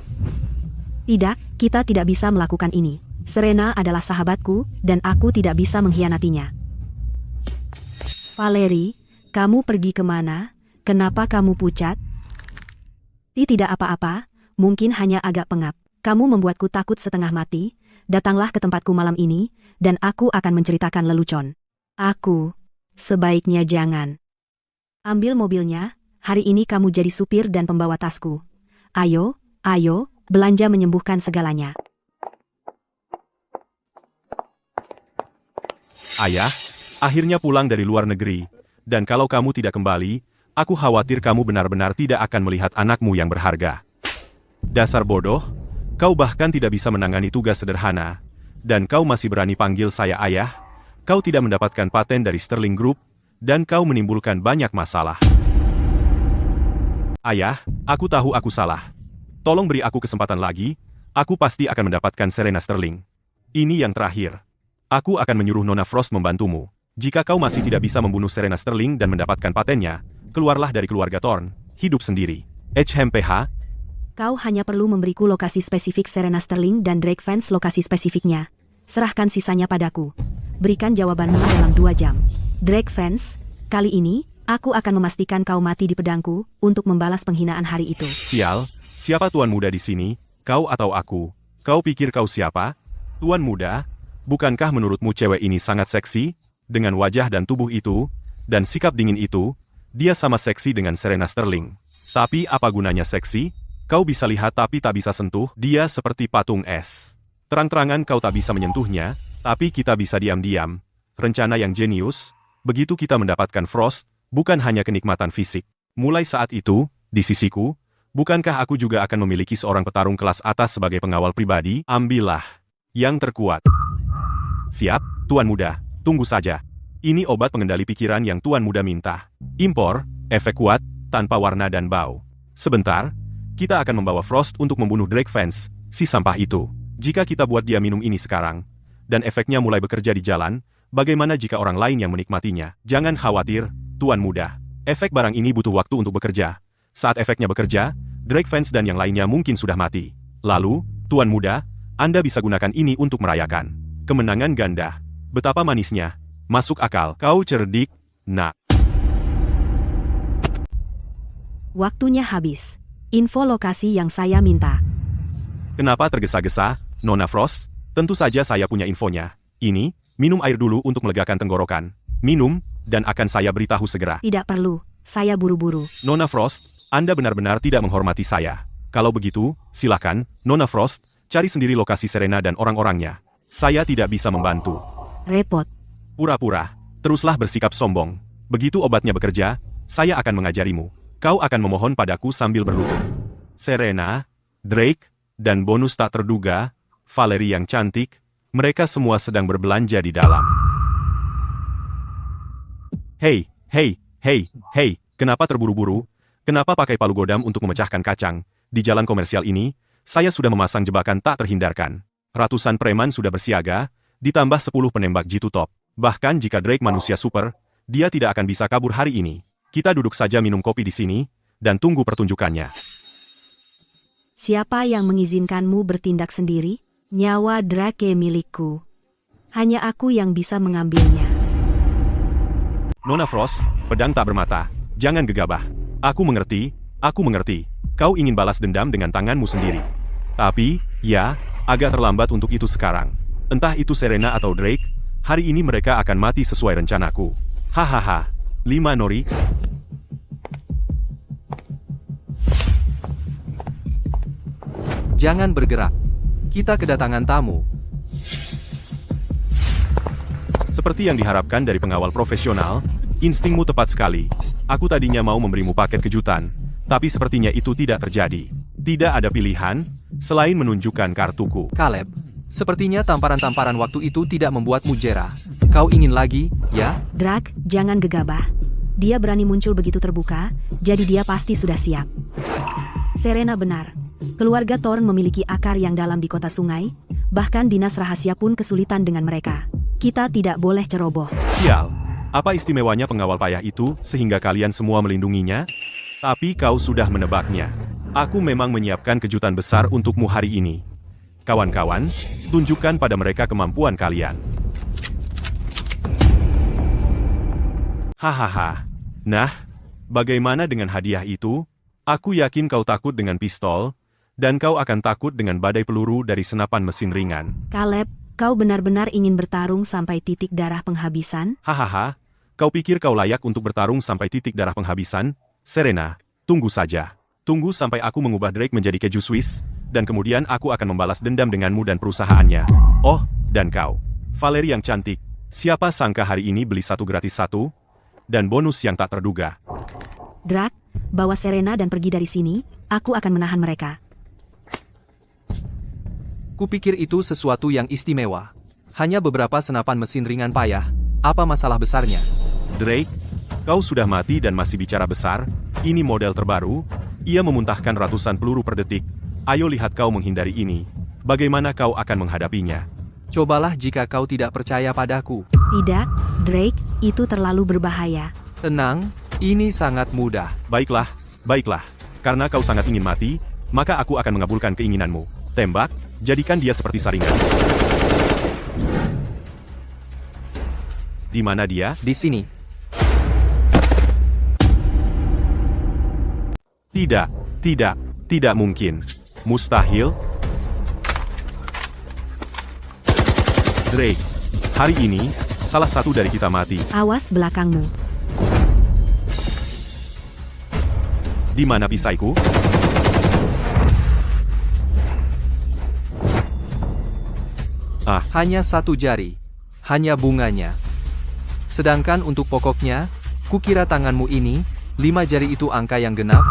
Tidak, kita tidak bisa melakukan ini. Serena adalah sahabatku, dan aku tidak bisa mengkhianatinya. Valerie, kamu pergi kemana? Kenapa kamu pucat? Tidak apa-apa, mungkin hanya agak pengap. Kamu membuatku takut setengah mati. Datanglah ke tempatku malam ini, dan aku akan menceritakan lelucon. Aku, sebaiknya jangan. Ambil mobilnya, hari ini kamu jadi supir dan pembawa tasku. Ayo, belanja menyembuhkan segalanya. Ayah, akhirnya pulang dari luar negeri. Dan kalau kamu tidak kembali, aku khawatir kamu benar-benar tidak akan melihat anakmu yang berharga. Dasar bodoh, kau bahkan tidak bisa menangani tugas sederhana. Dan kau masih berani panggil saya ayah? Kau tidak mendapatkan paten dari Sterling Group, dan kau menimbulkan banyak masalah. Ayah, aku tahu aku salah. Tolong beri aku kesempatan lagi, aku pasti akan mendapatkan Serena Sterling. Ini yang terakhir. Aku akan menyuruh Nona Frost membantumu. Jika kau masih tidak bisa membunuh Serena Sterling dan mendapatkan patennya, keluarlah dari keluarga Thorn, hidup sendiri. HMPH. Kau hanya perlu memberiku lokasi spesifik Serena Sterling dan Drake Fence lokasi spesifiknya. Serahkan sisanya padaku. Berikan jawabanmu dalam 2 jam. Drake Fence, kali ini, aku akan memastikan kau mati di pedangku untuk membalas penghinaan hari itu. Sial, siapa tuan muda di sini, kau atau aku? Kau pikir kau siapa? Tuan muda, bukankah menurutmu cewek ini sangat seksi? Dengan wajah dan tubuh itu, dan sikap dingin itu, dia sama seksi dengan Serena Sterling. Tapi apa gunanya seksi? Kau bisa lihat tapi tak bisa sentuh, dia seperti patung es. Terang-terangan kau tak bisa menyentuhnya, tapi kita bisa diam-diam. Rencana yang jenius, begitu kita mendapatkan Frost, bukan hanya kenikmatan fisik. Mulai saat itu, di sisiku, bukankah aku juga akan memiliki seorang petarung kelas atas sebagai pengawal pribadi? Ambillah yang terkuat. Siap, Tuan Muda, tunggu saja. Ini obat pengendali pikiran yang Tuan Muda minta. Impor, efek kuat, tanpa warna dan bau. Sebentar, kita akan membawa Frost untuk membunuh Drake Fence, si sampah itu. Jika kita buat dia minum ini sekarang, dan efeknya mulai bekerja di jalan, bagaimana jika orang lain yang menikmatinya? Jangan khawatir, Tuan Muda. Efek barang ini butuh waktu untuk bekerja. Saat efeknya bekerja, Drake Fence dan yang lainnya mungkin sudah mati. Lalu, Tuan Muda, Anda bisa gunakan ini untuk merayakan kemenangan ganda. Betapa manisnya. Masuk akal. Kau cerdik, nak. Waktunya habis. Info lokasi yang saya minta. Kenapa tergesa-gesa, Nona Frost? Tentu saja saya punya infonya. Ini, minum air dulu untuk melegakan tenggorokan. Minum, dan akan saya beritahu segera. Tidak perlu, saya buru-buru. Nona Frost, Anda benar-benar tidak menghormati saya. Kalau begitu, silakan, Nona Frost, cari sendiri lokasi Serena dan orang-orangnya. Saya tidak bisa membantu. Repot. Pura-pura, teruslah bersikap sombong. Begitu obatnya bekerja, saya akan mengajarimu. Kau akan memohon padaku sambil berlutut. Serena, Drake, dan bonus tak terduga, Valerie yang cantik, mereka semua sedang berbelanja di dalam. Hei, kenapa terburu-buru? Kenapa pakai palu godam untuk memecahkan kacang? Di jalan komersial ini, saya sudah memasang jebakan tak terhindarkan. Ratusan preman sudah bersiaga, ditambah 10 penembak jitu top. Bahkan jika Drake manusia super, dia tidak akan bisa kabur hari ini. Kita duduk saja minum kopi di sini, dan tunggu pertunjukannya. Siapa yang mengizinkanmu bertindak sendiri? Nyawa Drake milikku. Hanya aku yang bisa mengambilnya. Nona Frost, pedang tak bermata. Jangan gegabah. Aku mengerti. Kau ingin balas dendam dengan tanganmu sendiri. Tapi, ya, agak terlambat untuk itu sekarang. Entah itu Serena atau Drake, hari ini mereka akan mati sesuai rencanaku. Hahaha. 5 Nori. Jangan bergerak. Kita kedatangan tamu. Seperti yang diharapkan dari pengawal profesional, instingmu tepat sekali. Aku tadinya mau memberimu paket kejutan, tapi sepertinya itu tidak terjadi. Tidak ada pilihan, selain menunjukkan kartuku. Caleb, sepertinya tamparan-tamparan waktu itu tidak membuatmu jera. Kau ingin lagi, ya? Drake, jangan gegabah. Dia berani muncul begitu terbuka, jadi dia pasti sudah siap. Serena benar. Keluarga Thorn memiliki akar yang dalam di kota sungai, bahkan dinas rahasia pun kesulitan dengan mereka. Kita tidak boleh ceroboh. Sial, apa istimewanya pengawal payah itu sehingga kalian semua melindunginya? Tapi kau sudah menebaknya. Aku memang menyiapkan kejutan besar untukmu hari ini. Kawan-kawan, tunjukkan pada mereka kemampuan kalian. Hahaha. Nah, bagaimana dengan hadiah itu? Aku yakin kau takut dengan pistol, dan kau akan takut dengan badai peluru dari senapan mesin ringan. Caleb, kau benar-benar ingin bertarung sampai titik darah penghabisan? Hahaha, kau pikir kau layak untuk bertarung sampai titik darah penghabisan? Serena, tunggu saja. Tunggu sampai aku mengubah Drake menjadi keju Swiss, dan kemudian aku akan membalas dendam denganmu dan perusahaannya. Oh, dan kau, Valerie yang cantik, Siapa sangka hari ini beli satu gratis satu? Dan bonus yang tak terduga. Drak, bawa Serena dan pergi dari sini, aku akan menahan mereka. Kupikir itu sesuatu yang istimewa. Hanya beberapa senapan mesin ringan payah. Apa masalah besarnya? Drake, kau sudah mati dan masih bicara besar? Ini model terbaru. Ia memuntahkan ratusan peluru per detik. Ayo lihat kau menghindari ini. Bagaimana kau akan menghadapinya? Cobalah jika kau tidak percaya padaku. Tidak, Drake, itu terlalu berbahaya. Tenang, ini sangat mudah. Baiklah, baiklah. Karena kau sangat ingin mati, maka aku akan mengabulkan keinginanmu. Tembak, jadikan dia seperti saringan. Di mana dia? Di sini. Tidak mungkin. Mustahil. Drake, hari ini, salah satu dari kita mati. Awas belakangmu. Di mana pisaiku? Hanya satu jari. Hanya bunganya. Sedangkan untuk pokoknya, kukira tanganmu ini, 5 jari itu angka yang genap.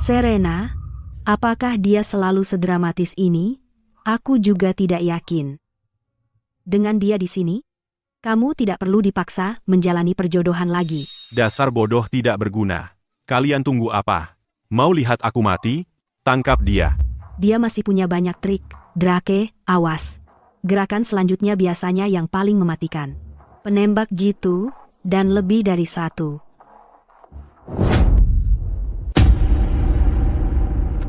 Serena, apakah dia selalu sedramatis ini? Aku juga tidak yakin. Dengan dia di sini, kamu tidak perlu dipaksa menjalani perjodohan lagi. Dasar bodoh tidak berguna. Kalian tunggu apa? Mau lihat aku mati? Tangkap dia. Dia masih punya banyak trik. Drake, awas. Gerakan selanjutnya biasanya yang paling mematikan. Penembak jitu, dan lebih dari satu.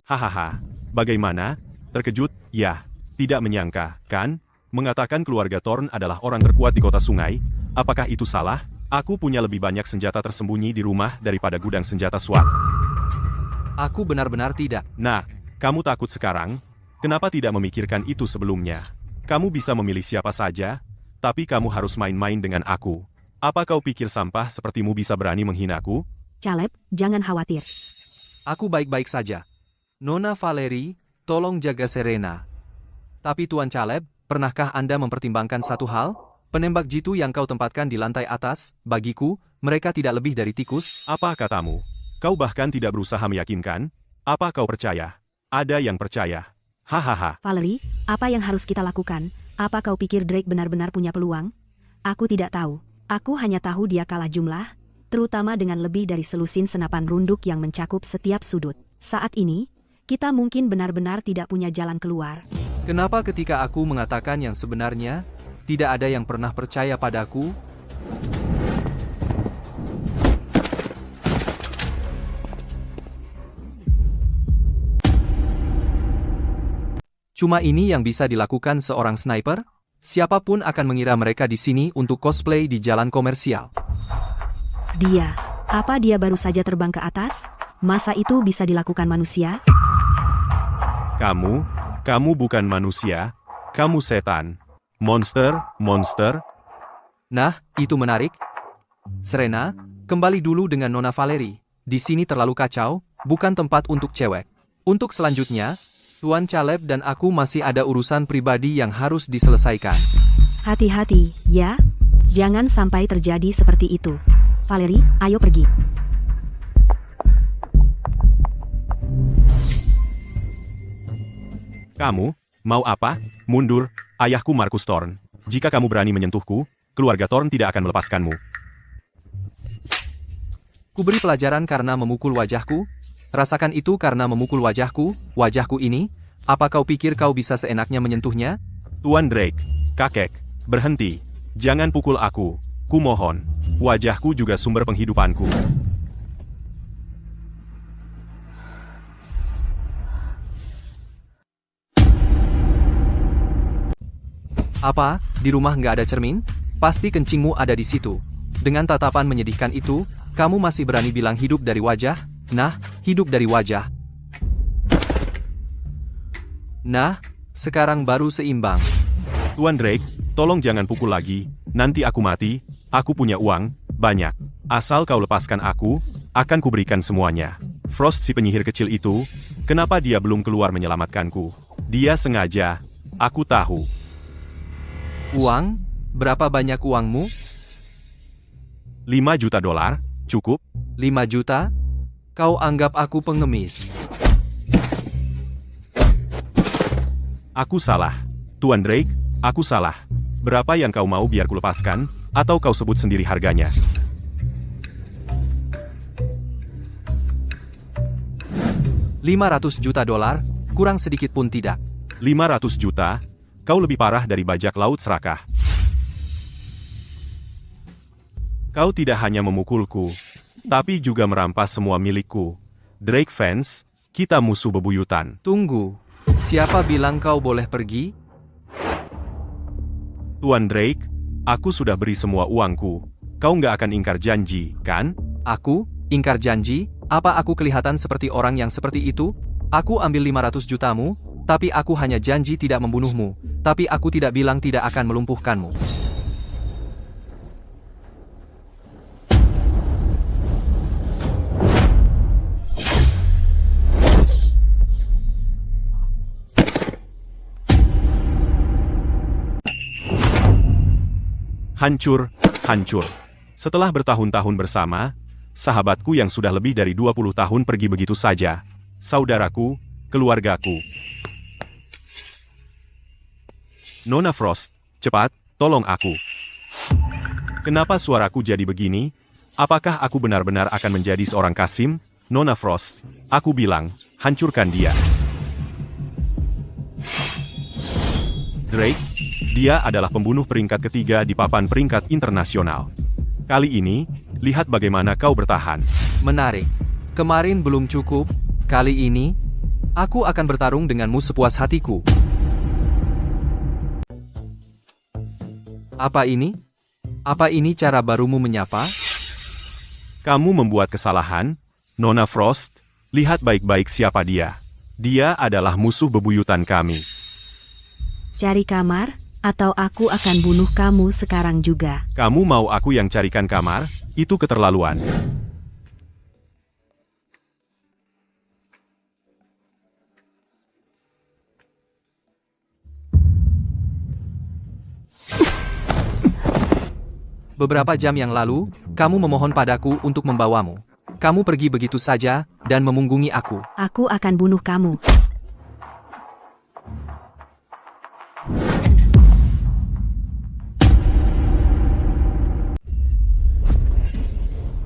Hahaha. Bagaimana? Terkejut? Ya. Tidak menyangka, kan? Mengatakan keluarga Thorn adalah orang terkuat di kota sungai. Apakah itu salah? Aku punya lebih banyak senjata tersembunyi di rumah daripada gudang senjata SWAT. Aku benar-benar tidak. Nah, kamu takut sekarang? Kenapa tidak memikirkan itu sebelumnya? Kamu bisa memilih siapa saja, tapi kamu harus main-main dengan aku. Apa kau pikir sampah sepertimu bisa berani menghinaku? Caleb, jangan khawatir. Aku baik-baik saja. Nona Valerie, tolong jaga Serena. Tapi Tuan Caleb, pernahkah Anda mempertimbangkan satu hal? Penembak jitu yang kau tempatkan di lantai atas, bagiku, mereka tidak lebih dari tikus. Apa katamu? Kau bahkan tidak berusaha meyakinkan? Apa kau percaya? Ada yang percaya. Hahaha. Valerie, apa yang harus kita lakukan? Apa kau pikir Drake benar-benar punya peluang? Aku tidak tahu. Aku hanya tahu dia kalah jumlah, terutama dengan lebih dari selusin senapan runduk yang mencakup setiap sudut. Saat ini, kita mungkin benar-benar tidak punya jalan keluar. Kenapa ketika aku mengatakan yang sebenarnya, tidak ada yang pernah percaya padaku? Cuma ini yang bisa dilakukan seorang sniper? Siapapun akan mengira mereka di sini untuk cosplay di jalan komersial. Dia, apa dia baru saja terbang ke atas? Masa itu bisa dilakukan manusia? Kamu bukan manusia, kamu setan. Monster. Nah, itu menarik. Serena, kembali dulu dengan Nona Valerie. Di sini terlalu kacau, bukan tempat untuk cewek. Untuk selanjutnya, Tuan Caleb dan aku masih ada urusan pribadi yang harus diselesaikan. Hati-hati, ya. Jangan sampai terjadi seperti itu. Valerie, ayo pergi. Kamu, mau apa? Mundur, ayahku Marcus Thorn. Jika kamu berani menyentuhku, keluarga Thorn tidak akan melepaskanmu. Kuberi pelajaran karena memukul wajahku? Rasakan itu karena memukul wajahku ini? Apa kau pikir kau bisa seenaknya menyentuhnya? Tuan Drake, kakek, berhenti. Jangan pukul aku. Kumohon. Wajahku juga sumber penghidupanku. Apa, di rumah nggak ada cermin? Pasti kencingmu ada di situ. Dengan tatapan menyedihkan itu, kamu masih berani bilang hidup dari wajah? Nah, hidup dari wajah. Nah, sekarang baru seimbang. Tuan Drake, tolong jangan pukul lagi. Nanti aku mati, aku punya uang, banyak. Asal kau lepaskan aku, akan kuberikan semuanya. Frost si penyihir kecil itu, kenapa dia belum keluar menyelamatkanku? Dia sengaja, aku tahu. Uang? Berapa banyak uangmu? 5 juta dolar, cukup? 5 juta? Kau anggap aku pengemis? Aku salah. Tuan Drake, aku salah. Berapa yang kau mau biar kulepaskan, atau kau sebut sendiri harganya? $500 juta, kurang sedikit pun tidak. 500 juta? Kau lebih parah dari bajak laut serakah. Kau tidak hanya memukulku, tapi juga merampas semua milikku. Drake fans, kita musuh bebuyutan. Tunggu, siapa bilang kau boleh pergi? Tuan Drake, aku sudah beri semua uangku. Kau nggak akan ingkar janji, kan? Aku? Ingkar janji? Apa aku kelihatan seperti orang yang seperti itu? Aku ambil 500 jutamu, tapi aku hanya janji tidak membunuhmu. Tapi aku tidak bilang tidak akan melumpuhkanmu. Hancur, hancur. Setelah bertahun-tahun bersama, sahabatku yang sudah lebih dari 20 tahun pergi begitu saja. Saudaraku, keluargaku. Nona Frost, cepat, tolong aku. Kenapa suaraku jadi begini? Apakah aku benar-benar akan menjadi seorang Kasim? Nona Frost, aku bilang, hancurkan dia. Drake, dia adalah pembunuh peringkat ketiga di papan peringkat internasional. Kali ini, lihat bagaimana kau bertahan. Menarik. Kemarin belum cukup, kali ini, aku akan bertarung denganmu sepuas hatiku. Apa ini? Apa ini cara barumu menyapa? Kamu membuat kesalahan, Nona Frost. Lihat baik-baik siapa dia. Dia adalah musuh bebuyutan kami. Cari kamar, atau aku akan bunuh kamu sekarang juga. Kamu mau aku yang carikan kamar? Itu keterlaluan. Beberapa jam yang lalu, kamu memohon padaku untuk membawamu. Kamu pergi begitu saja, dan memunggungi aku. Aku akan bunuh kamu.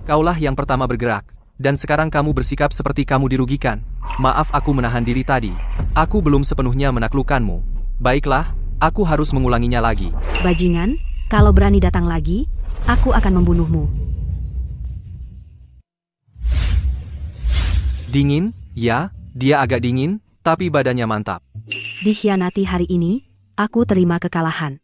Kaulah yang pertama bergerak, dan sekarang kamu bersikap seperti kamu dirugikan. Maaf aku menahan diri tadi. Aku belum sepenuhnya menaklukkanmu. Baiklah, aku harus mengulanginya lagi. Bajingan, kalau berani datang lagi, aku akan membunuhmu. Dingin? Ya, dia agak dingin, tapi badannya mantap. Dikhianati hari ini, aku terima kekalahan.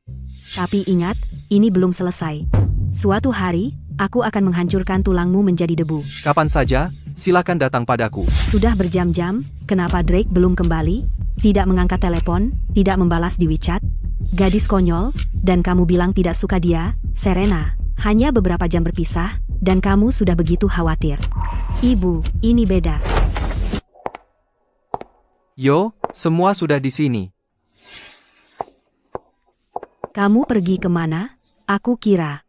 Tapi ingat, ini belum selesai. Suatu hari, aku akan menghancurkan tulangmu menjadi debu. Kapan saja, silakan datang padaku. Sudah berjam-jam, kenapa Drake belum kembali? Tidak mengangkat telepon, tidak membalas di WeChat? Gadis konyol, dan kamu bilang tidak suka dia, Serena. Hanya beberapa jam berpisah, dan kamu sudah begitu khawatir. Ibu, ini beda. Yo, semua sudah di sini. Kamu pergi kemana? Aku kira.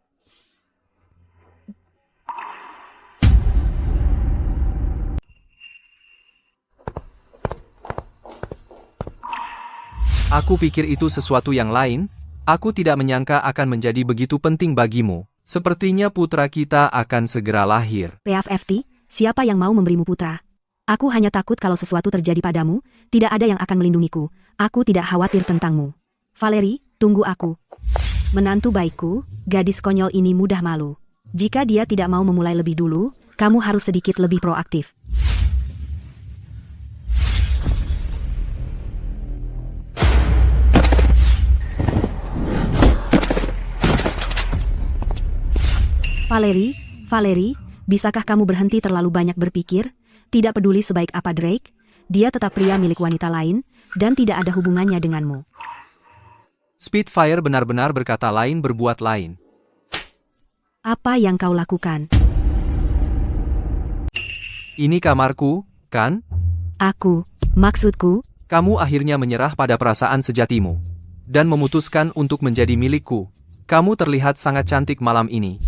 Aku pikir itu sesuatu yang lain. Aku tidak menyangka akan menjadi begitu penting bagimu. Sepertinya putra kita akan segera lahir. PFFT, siapa yang mau memberimu putra? Aku hanya takut kalau sesuatu terjadi padamu, tidak ada yang akan melindungiku. Aku tidak khawatir tentangmu. Valerie, tunggu aku. Menantu baikku, gadis konyol ini mudah malu. Jika dia tidak mau memulai lebih dulu, kamu harus sedikit lebih proaktif. Valerie, bisakah kamu berhenti terlalu banyak berpikir? Tidak peduli sebaik apa Drake, dia tetap pria milik wanita lain, dan tidak ada hubungannya denganmu. Spitfire benar-benar berkata lain berbuat lain. Apa yang kau lakukan? Ini kamarku, kan? Maksudku, Kamu akhirnya menyerah pada perasaan sejatimu. Dan memutuskan untuk menjadi milikku. Kamu terlihat sangat cantik malam ini.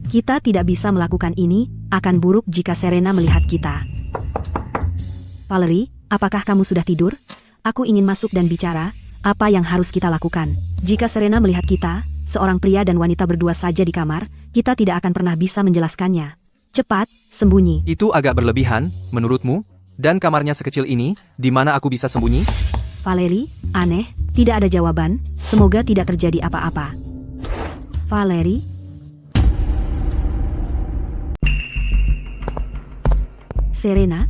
Kita tidak bisa melakukan ini, akan buruk jika Serena melihat kita. Valerie, apakah kamu sudah tidur? Aku ingin masuk dan bicara, apa yang harus kita lakukan? Jika Serena melihat kita, seorang pria dan wanita berdua saja di kamar, kita tidak akan pernah bisa menjelaskannya. Cepat, sembunyi. Itu agak berlebihan, menurutmu? Dan kamarnya sekecil ini, di mana aku bisa sembunyi? Valerie, aneh, tidak ada jawaban, semoga tidak terjadi apa-apa. Valerie? Serena?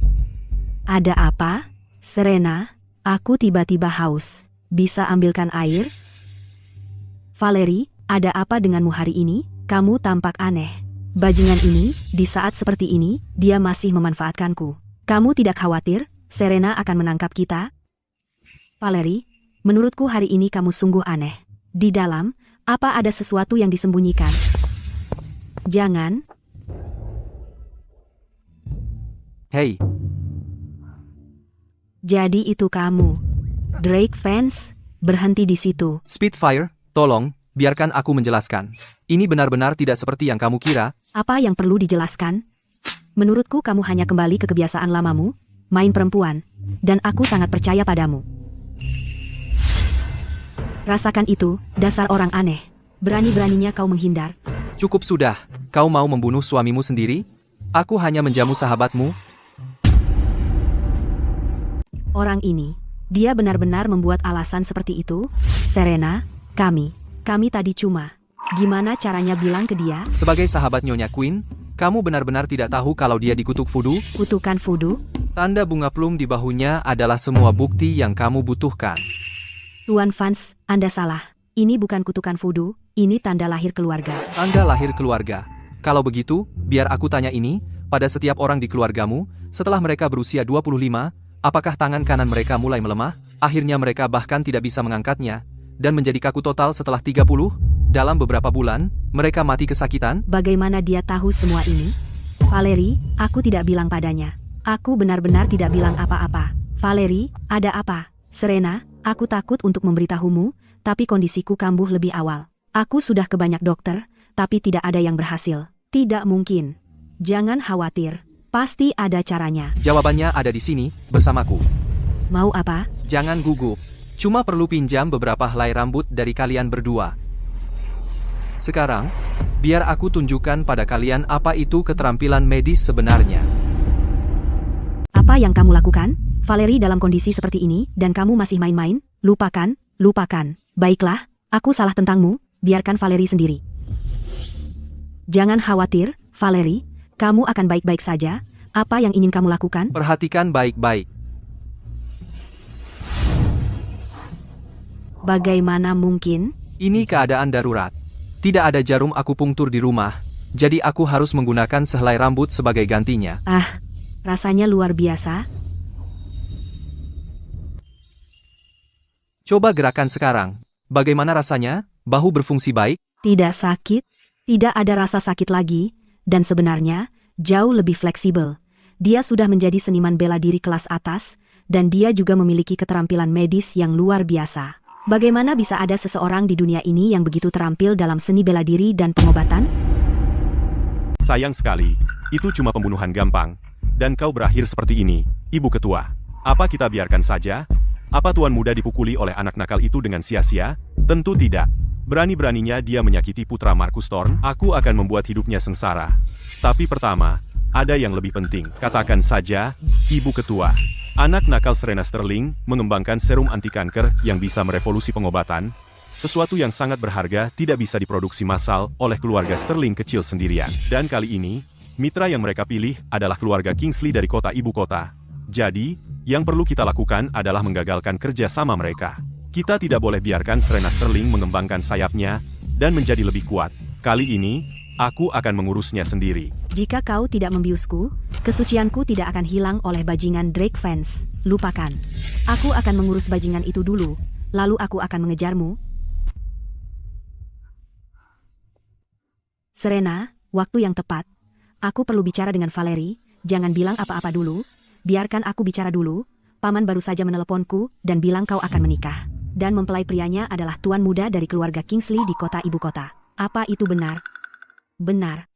Ada apa? Serena, aku tiba-tiba haus. Bisa ambilkan air? Valerie, ada apa denganmu hari ini? Kamu tampak aneh. Bajingan ini, di saat seperti ini, dia masih memanfaatkanku. Kamu tidak khawatir, Serena akan menangkap kita? Valerie, menurutku hari ini kamu sungguh aneh. Di dalam, apa ada sesuatu yang disembunyikan? Jangan. Hei, Jadi itu kamu. Drake fans, berhenti di situ. Spitfire, tolong, biarkan aku menjelaskan. Ini benar-benar tidak seperti yang kamu kira. Apa yang perlu dijelaskan? Menurutku kamu hanya kembali ke kebiasaan lamamu, main perempuan, dan aku sangat percaya padamu. Rasakan itu, dasar orang aneh. Berani-beraninya kau menghindar. Cukup sudah, kau mau membunuh suamimu sendiri? Aku hanya menjamu sahabatmu. Orang ini, dia benar-benar membuat alasan seperti itu? Serena, kami tadi cuma. Gimana caranya bilang ke dia? Sebagai sahabat Nyonya Queen, kamu benar-benar tidak tahu kalau dia dikutuk voodoo? Kutukan voodoo? Tanda bunga plum di bahunya adalah semua bukti yang kamu butuhkan. Tuan Vance, Anda salah. Ini bukan kutukan voodoo, ini tanda lahir keluarga. Tanda lahir keluarga. Kalau begitu, biar aku tanya ini, pada setiap orang di keluargamu, setelah mereka berusia 25, apakah tangan kanan mereka mulai melemah? Akhirnya mereka bahkan tidak bisa mengangkatnya, dan menjadi kaku total setelah 30? Dalam beberapa bulan, mereka mati kesakitan? Bagaimana dia tahu semua ini? Valerie, aku tidak bilang padanya. Aku benar-benar tidak bilang apa-apa. Valerie, ada apa? Serena, aku takut untuk memberitahumu, tapi kondisiku kambuh lebih awal. Aku sudah ke banyak dokter, tapi tidak ada yang berhasil. Tidak mungkin. Jangan khawatir. Pasti ada caranya. Jawabannya ada di sini, bersamaku. Mau apa? Jangan gugup. Cuma perlu pinjam beberapa helai rambut dari kalian berdua. Sekarang, biar aku tunjukkan pada kalian apa itu keterampilan medis sebenarnya. Apa yang kamu lakukan? Valerie dalam kondisi seperti ini, dan kamu masih main-main? Lupakan. Baiklah, aku salah tentangmu, biarkan Valerie sendiri. Jangan khawatir, Valerie, kamu akan baik-baik saja. Apa yang ingin kamu lakukan? Perhatikan baik-baik. Bagaimana mungkin? Ini keadaan darurat. Tidak ada jarum akupunktur di rumah, jadi aku harus menggunakan sehelai rambut sebagai gantinya. Rasanya luar biasa. Coba gerakan sekarang. Bagaimana rasanya? Bahu berfungsi baik? Tidak sakit, tidak ada rasa sakit lagi, dan sebenarnya, jauh lebih fleksibel. Dia sudah menjadi seniman bela diri kelas atas, dan dia juga memiliki keterampilan medis yang luar biasa. Bagaimana bisa ada seseorang di dunia ini yang begitu terampil dalam seni bela diri dan pengobatan? Sayang sekali, itu cuma pembunuhan gampang. Dan kau berakhir seperti ini, Ibu Ketua. Apa kita biarkan saja? Apa tuan muda dipukuli oleh anak nakal itu dengan sia-sia? Tentu tidak. Berani-beraninya dia menyakiti putra Marcus Thorne, aku akan membuat hidupnya sengsara. Tapi pertama, ada yang lebih penting. Katakan saja, Ibu Ketua. Anak nakal Serena Sterling mengembangkan serum anti kanker yang bisa merevolusi pengobatan. Sesuatu yang sangat berharga tidak bisa diproduksi massal oleh keluarga Sterling kecil sendirian. Dan kali ini, mitra yang mereka pilih adalah keluarga Kingsley dari kota ibu kota. Jadi, yang perlu kita lakukan adalah menggagalkan kerja sama mereka. Kita tidak boleh biarkan Serena Sterling mengembangkan sayapnya dan menjadi lebih kuat. Kali ini, aku akan mengurusnya sendiri. Jika kau tidak membiusku, kesucianku tidak akan hilang oleh bajingan Drake Vance. Lupakan. Aku akan mengurus bajingan itu dulu, lalu aku akan mengejarmu. Serena, waktu yang tepat. Aku perlu bicara dengan Valerie, jangan bilang apa-apa dulu. Biarkan aku bicara dulu. Paman baru saja meneleponku dan bilang kau akan menikah. dan mempelai prianya adalah tuan muda dari keluarga Kingsley di kota ibu kota. Apa itu benar? Benar.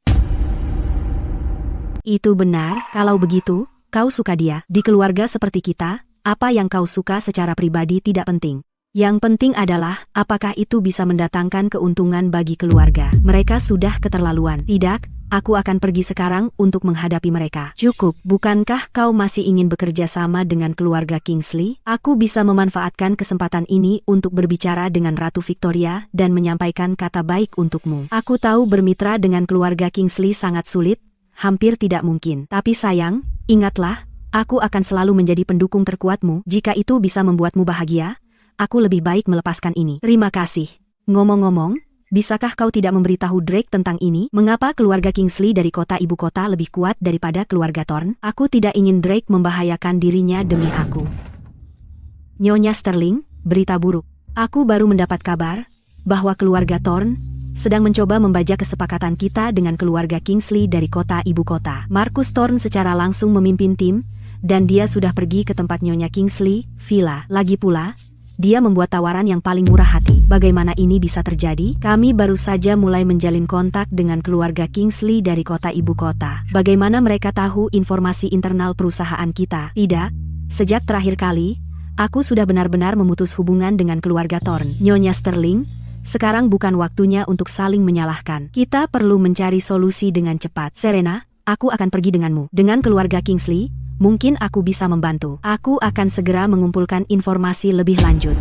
Itu benar. Kalau begitu, kau suka dia. Di keluarga seperti kita, apa yang kau suka secara pribadi tidak penting. Yang penting adalah, apakah itu bisa mendatangkan keuntungan bagi keluarga. Mereka sudah keterlaluan. Tidak, aku akan pergi sekarang untuk menghadapi mereka. Cukup, bukankah kau masih ingin bekerja sama dengan keluarga Kingsley? Aku bisa memanfaatkan kesempatan ini untuk berbicara dengan Ratu Victoria dan menyampaikan kata baik untukmu. Aku tahu bermitra dengan keluarga Kingsley sangat sulit, hampir tidak mungkin. Tapi sayang, ingatlah, aku akan selalu menjadi pendukung terkuatmu. Jika itu bisa membuatmu bahagia, aku lebih baik melepaskan ini. Terima kasih. Ngomong-ngomong, bisakah kau tidak memberitahu Drake tentang ini? Mengapa keluarga Kingsley dari kota ibu kota lebih kuat daripada keluarga Thorne? Aku tidak ingin Drake membahayakan dirinya demi aku. Nyonya Sterling, berita buruk. Aku baru mendapat kabar bahwa keluarga Thorne sedang mencoba membajak kesepakatan kita dengan keluarga Kingsley dari kota ibu kota. Marcus Thorne secara langsung memimpin tim, dan dia sudah pergi ke tempat Nyonya Kingsley, villa. Lagi pula, dia membuat tawaran yang paling murah hati. Bagaimana ini bisa terjadi? Kami baru saja mulai menjalin kontak dengan keluarga Kingsley dari kota ibu kota. Bagaimana mereka tahu informasi internal perusahaan kita? Tidak. Sejak terakhir kali, aku sudah benar-benar memutus hubungan dengan keluarga Thorne. Nyonya Sterling, sekarang bukan waktunya untuk saling menyalahkan. Kita perlu mencari solusi dengan cepat. Serena, aku akan pergi denganmu. Dengan keluarga Kingsley, mungkin aku bisa membantu. Aku akan segera mengumpulkan informasi lebih lanjut.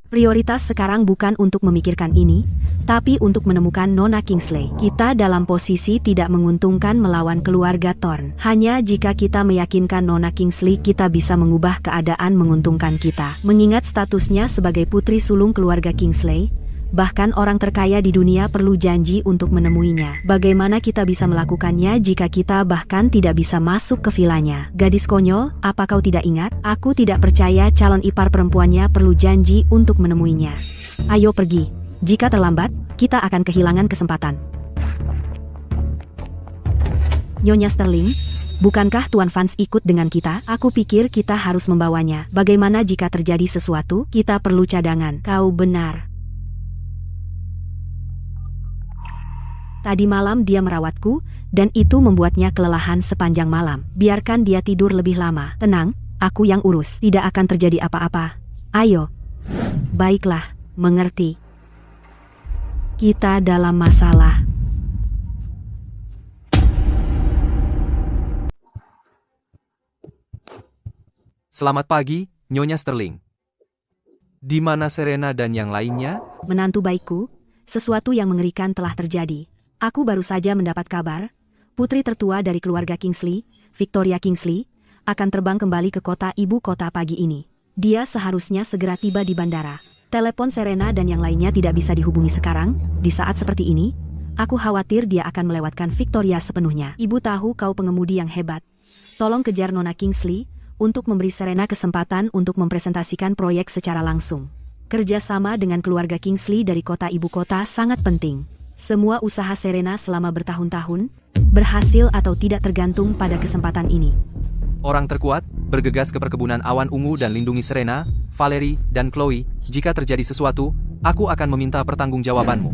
Prioritas sekarang bukan untuk memikirkan ini, tapi untuk menemukan Nona Kingsley. Kita dalam posisi tidak menguntungkan melawan keluarga Thorne. Hanya jika kita meyakinkan Nona Kingsley, kita bisa mengubah keadaan menguntungkan kita. Mengingat statusnya sebagai putri sulung keluarga Kingsley, bahkan orang terkaya di dunia perlu janji untuk menemuinya. Bagaimana kita bisa melakukannya jika kita bahkan tidak bisa masuk ke vilanya? Gadis konyol, apa kau tidak ingat? Aku tidak percaya calon ipar perempuannya perlu janji untuk menemuinya. Ayo pergi. Jika terlambat, kita akan kehilangan kesempatan. Nyonya Sterling, bukankah Tuan Vance ikut dengan kita? Aku pikir kita harus membawanya. Bagaimana jika terjadi sesuatu? Kita perlu cadangan. Kau benar. Tadi malam dia merawatku, dan itu membuatnya kelelahan sepanjang malam. Biarkan dia tidur lebih lama. Tenang, aku yang urus. Tidak akan terjadi apa-apa. Ayo. Baiklah, mengerti. Kita dalam masalah. Selamat pagi, Nyonya Sterling. Di mana Serena dan yang lainnya? Menantu baikku, sesuatu yang mengerikan telah terjadi. Aku baru saja mendapat kabar, putri tertua dari keluarga Kingsley, Victoria Kingsley, akan terbang kembali ke kota ibu kota pagi ini. Dia seharusnya segera tiba di bandara. Telepon Serena dan yang lainnya tidak bisa dihubungi sekarang. Di saat seperti ini, aku khawatir dia akan melewatkan Victoria sepenuhnya. Ibu tahu kau pengemudi yang hebat. Tolong kejar Nona Kingsley untuk memberi Serena kesempatan untuk mempresentasikan proyek secara langsung. Kerjasama dengan keluarga Kingsley dari kota ibu kota sangat penting. Semua usaha Serena selama bertahun-tahun, berhasil atau tidak tergantung pada kesempatan ini. Orang terkuat, bergegas ke perkebunan awan ungu dan lindungi Serena, Valerie, dan Chloe. Jika terjadi sesuatu, aku akan meminta pertanggungjawabanmu.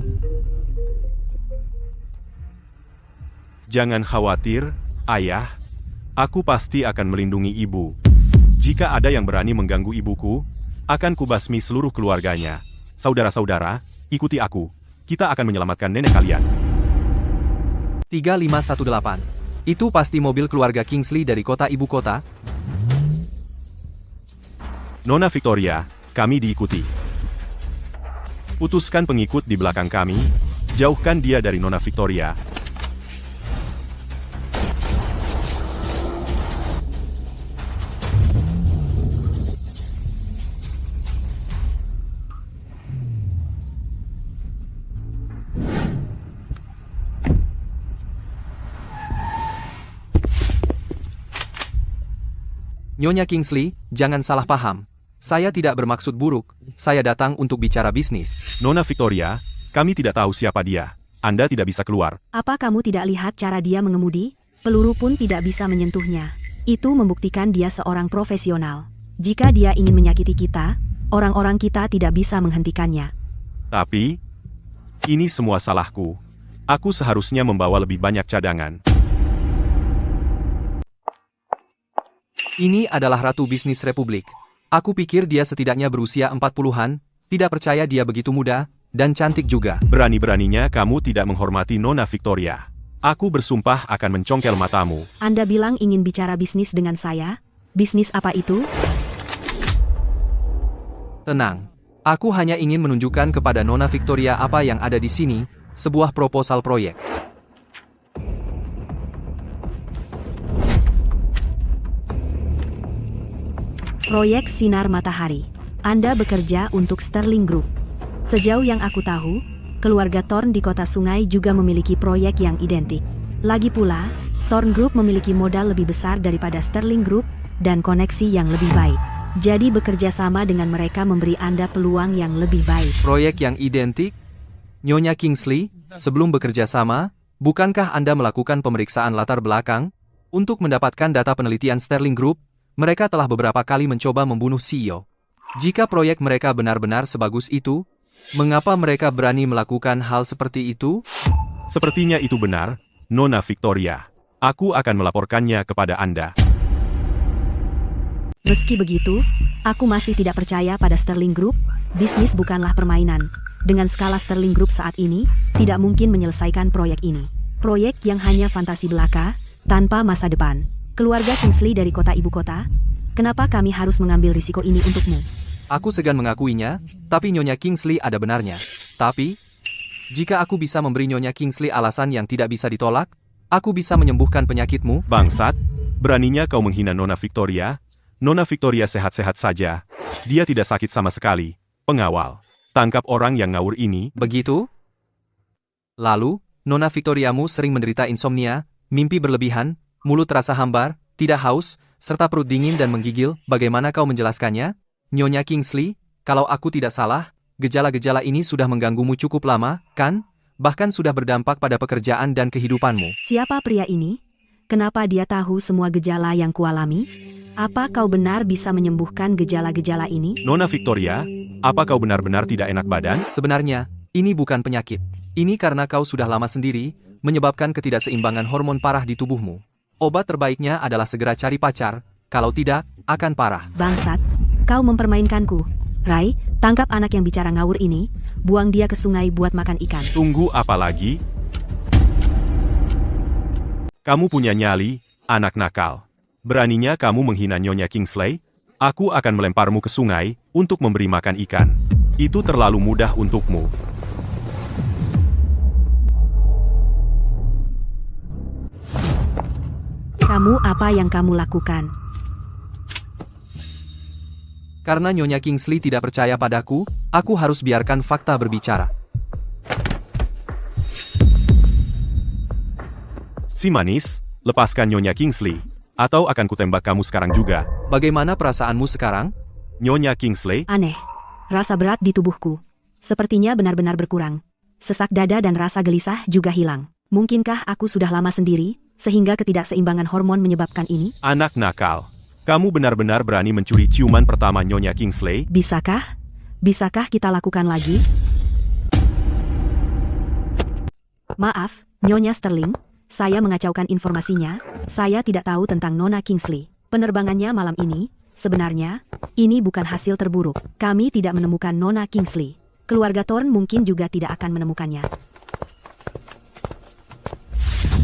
Jangan khawatir, Ayah. Aku pasti akan melindungi ibu. Jika ada yang berani mengganggu ibuku, akan kubasmi seluruh keluarganya. Saudara-saudara, ikuti aku. Kita akan menyelamatkan nenek kalian. 3518. Itu pasti mobil keluarga Kingsley dari kota ibu kota. Nona Victoria, kami diikuti. Putuskan pengikut di belakang kami, jauhkan dia dari Nona Victoria. Nyonya Kingsley, jangan salah paham. Saya tidak bermaksud buruk, saya datang untuk bicara bisnis. Nona Victoria, kami tidak tahu siapa dia. Anda tidak bisa keluar. Apa kamu tidak lihat cara dia mengemudi? Peluru pun tidak bisa menyentuhnya. Itu membuktikan dia seorang profesional. Jika dia ingin menyakiti kita, orang-orang kita tidak bisa menghentikannya. Tapi, ini semua salahku. Aku seharusnya membawa lebih banyak cadangan. Ini adalah Ratu Bisnis Republik. Aku pikir dia setidaknya berusia 40-an, tidak percaya dia begitu muda, dan cantik juga. Berani-beraninya kamu tidak menghormati Nona Victoria. Aku bersumpah akan mencongkel matamu. Anda bilang ingin bicara bisnis dengan saya? Bisnis apa itu? Tenang. Aku hanya ingin menunjukkan kepada Nona Victoria apa yang ada di sini, sebuah proposal proyek. Proyek Sinar Matahari. Anda bekerja untuk Sterling Group. Sejauh yang aku tahu, keluarga Thorn di kota Sungai juga memiliki proyek yang identik. Lagi pula, Thorn Group memiliki modal lebih besar daripada Sterling Group dan koneksi yang lebih baik. Jadi bekerja sama dengan mereka memberi Anda peluang yang lebih baik. Proyek yang identik? Nyonya Kingsley, sebelum bekerja sama, bukankah Anda melakukan pemeriksaan latar belakang? Untuk mendapatkan data penelitian Sterling Group, mereka telah beberapa kali mencoba membunuh CEO. Jika proyek mereka benar-benar sebagus itu, mengapa mereka berani melakukan hal seperti itu? Sepertinya itu benar, Nona Victoria. Aku akan melaporkannya kepada Anda. Meski begitu, aku masih tidak percaya pada Sterling Group. Bisnis bukanlah permainan. Dengan skala Sterling Group saat ini, tidak mungkin menyelesaikan proyek ini. Proyek yang hanya fantasi belaka, tanpa masa depan. Keluarga Kingsley dari kota ibu kota, kenapa kami harus mengambil risiko ini untukmu? Aku segan mengakuinya, tapi Nyonya Kingsley ada benarnya. Tapi, jika aku bisa memberi Nyonya Kingsley alasan yang tidak bisa ditolak, aku bisa menyembuhkan penyakitmu. Bangsat, beraninya kau menghina Nona Victoria? Nona Victoria sehat-sehat saja. Dia tidak sakit sama sekali. Pengawal, tangkap orang yang ngawur ini. Begitu? Lalu, Nona Victoriamu sering menderita insomnia, mimpi berlebihan, mulut terasa hambar, tidak haus, serta perut dingin dan menggigil. Bagaimana kau menjelaskannya? Nyonya Kingsley, kalau aku tidak salah, gejala-gejala ini sudah mengganggumu cukup lama, kan? Bahkan sudah berdampak pada pekerjaan dan kehidupanmu. Siapa pria ini? Kenapa dia tahu semua gejala yang kualami? Apa kau benar bisa menyembuhkan gejala-gejala ini? Nona Victoria, apa kau benar-benar tidak enak badan? Sebenarnya, ini bukan penyakit. Ini karena kau sudah lama sendiri, menyebabkan ketidakseimbangan hormon parah di tubuhmu. Obat terbaiknya adalah segera cari pacar, kalau tidak, akan parah. Bangsat, kau mempermainkanku. Rai, tangkap anak yang bicara ngawur ini, buang dia ke sungai buat makan ikan. Tunggu apa lagi? Kamu punya nyali, anak nakal. Beraninya kamu menghina Nyonya Kingsley? Aku akan melemparmu ke sungai untuk memberi makan ikan. Itu terlalu mudah untukmu. Kamu apa yang kamu lakukan? Karena Nyonya Kingsley tidak percaya padaku, aku harus biarkan fakta berbicara. Si manis, lepaskan Nyonya Kingsley. Atau akan kutembak kamu sekarang juga. Bagaimana perasaanmu sekarang? Nyonya Kingsley, Aneh. Rasa berat di tubuhku. Sepertinya benar-benar berkurang. Sesak dada dan rasa gelisah juga hilang. Mungkinkah aku sudah lama sendiri, sehingga ketidakseimbangan hormon menyebabkan ini? anak nakal. Kamu benar-benar berani mencuri ciuman pertama Nyonya Kingsley? Bisakah? Bisakah kita lakukan lagi? Maaf, Nyonya Sterling. Saya mengacaukan informasinya. Saya tidak tahu tentang Nona Kingsley. Penerbangannya malam ini, sebenarnya, ini bukan hasil terburuk. Kami tidak menemukan Nona Kingsley. Keluarga Thorn mungkin juga tidak akan menemukannya.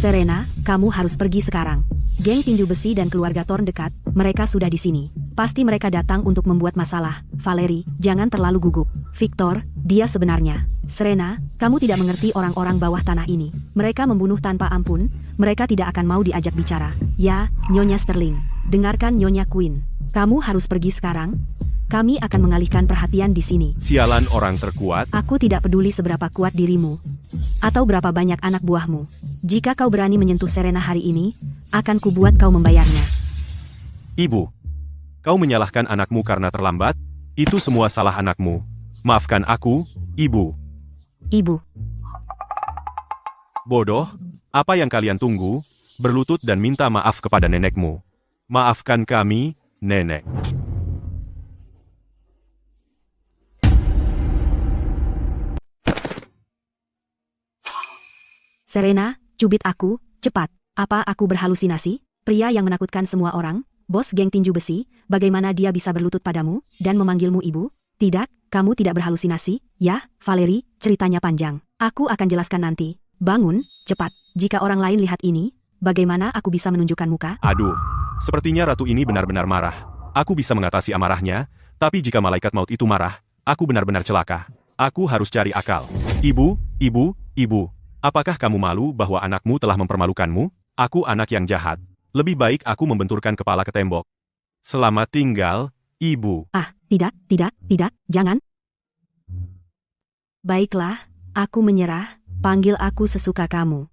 Serena, kamu harus pergi sekarang. Geng tinju besi dan keluarga Thorn dekat, mereka sudah di sini. Pasti mereka datang untuk membuat masalah. Valerie, jangan terlalu gugup. Victor, dia sebenarnya. Serena, kamu tidak mengerti orang-orang bawah tanah ini. Mereka membunuh tanpa ampun, mereka tidak akan mau diajak bicara. Ya, Nyonya Sterling. Dengarkan Nyonya Queen. Kamu harus pergi sekarang. Kami akan mengalihkan perhatian di sini. Sialan orang terkuat. Aku tidak peduli seberapa kuat dirimu, atau berapa banyak anak buahmu. Jika kau berani menyentuh Serena hari ini, akan kubuat kau membayarnya. Ibu, kau menyalahkan anakmu karena terlambat? Itu semua salah anakmu. Maafkan aku, Ibu. Ibu. Bodoh, apa yang kalian tunggu? Berlutut dan minta maaf kepada nenekmu. Maafkan kami, Nenek. Serena, cubit aku, cepat. Apa aku berhalusinasi? Pria yang menakutkan semua orang, bos geng tinju besi, bagaimana dia bisa berlutut padamu, dan memanggilmu ibu? Tidak, kamu tidak berhalusinasi, ya, Valerie, ceritanya panjang. Aku akan jelaskan nanti. Bangun, cepat. Jika orang lain lihat ini, bagaimana aku bisa menunjukkan muka? Aduh, sepertinya ratu ini benar-benar marah. Aku bisa mengatasi amarahnya, tapi jika malaikat maut itu marah, aku benar-benar celaka. Aku harus cari akal. Ibu, apakah kamu malu bahwa anakmu telah mempermalukanmu? Aku anak yang jahat. Lebih baik aku membenturkan kepala ke tembok. Selamat tinggal, ibu. Ah, tidak, jangan. Baiklah, aku menyerah, panggil aku sesuka kamu.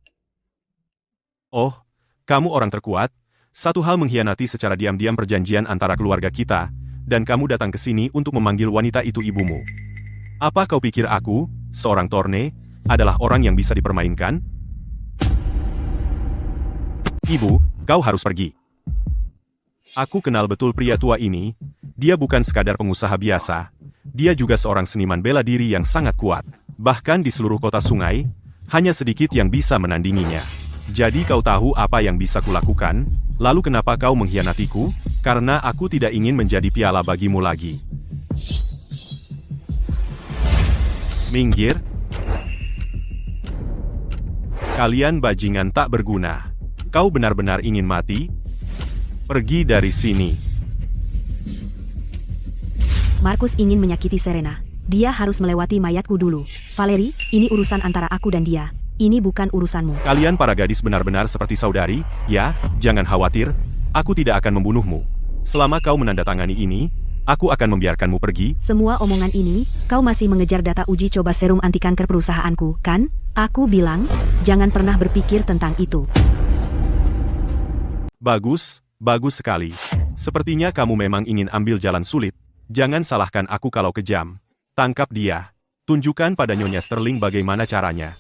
Oh, kamu orang terkuat. Satu hal mengkhianati secara diam-diam perjanjian antara keluarga kita, dan kamu datang ke sini untuk memanggil wanita itu ibumu. Apa kau pikir aku, seorang Torne, adalah orang yang bisa dipermainkan? Ibu, kau harus pergi. Aku kenal betul pria tua ini. Dia bukan sekadar pengusaha biasa. Dia juga seorang seniman bela diri yang sangat kuat. Bahkan di seluruh kota sungai, hanya sedikit yang bisa menandinginya. Jadi kau tahu apa yang bisa kulakukan? Lalu kenapa kau mengkhianatiku? Karena aku tidak ingin menjadi piala bagimu lagi. Minggir. Kalian bajingan tak berguna. Kau benar-benar ingin mati? Pergi dari sini. Markus ingin menyakiti Serena. Dia harus melewati mayatku dulu. Valerie, ini urusan antara aku dan dia. Ini bukan urusanmu. Kalian para gadis benar-benar seperti saudari, ya, jangan khawatir. Aku tidak akan membunuhmu. Selama kau menandatangani ini, aku akan membiarkanmu pergi. Semua omongan ini, kau masih mengejar data uji coba serum anti kanker perusahaanku, kan? Aku bilang, jangan pernah berpikir tentang itu. Bagus sekali. Sepertinya kamu memang ingin ambil jalan sulit. Jangan salahkan aku kalau kejam. Tangkap dia. Tunjukkan pada Nyonya Sterling bagaimana caranya.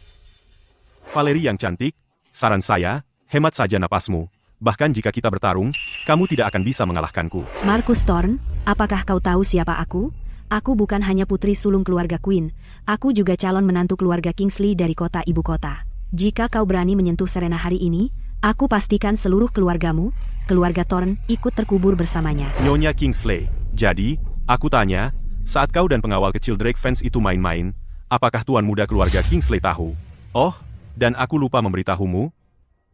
Valerie yang cantik, saran saya, hemat saja napasmu. Bahkan jika kita bertarung, kamu tidak akan bisa mengalahkanku. Markus Thorne, apakah kau tahu siapa aku? Aku bukan hanya putri sulung keluarga Queen. Aku juga calon menantu keluarga Kingsley dari kota ibu kota. Jika kau berani menyentuh Serena hari ini, aku pastikan seluruh keluargamu, keluarga Thorne, ikut terkubur bersamanya. Nyonya Kingsley, jadi, aku tanya, saat kau dan pengawal kecil Drake Fence itu main-main, apakah tuan muda keluarga Kingsley tahu? Oh, dan aku lupa memberitahumu,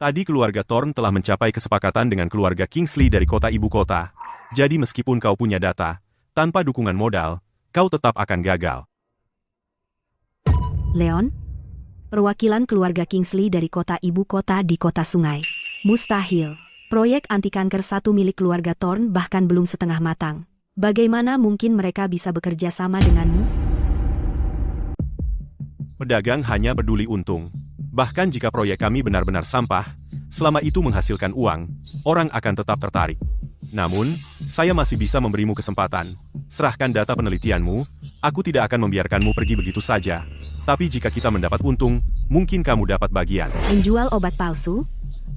tadi keluarga Thorne telah mencapai kesepakatan dengan keluarga Kingsley dari kota ibu kota. Jadi meskipun kau punya data, tanpa dukungan modal, kau tetap akan gagal. Leon? Perwakilan keluarga Kingsley dari kota ibu kota di kota sungai. Mustahil. Proyek anti kanker satu milik keluarga Thorne bahkan belum setengah matang. Bagaimana mungkin mereka bisa bekerja sama denganmu? Pedagang hanya peduli untung. Bahkan jika proyek kami benar-benar sampah, selama itu menghasilkan uang, orang akan tetap tertarik. Namun, saya masih bisa memberimu kesempatan. Serahkan data penelitianmu, aku tidak akan membiarkanmu pergi begitu saja. Tapi jika kita mendapat untung, mungkin kamu dapat bagian. Menjual obat palsu?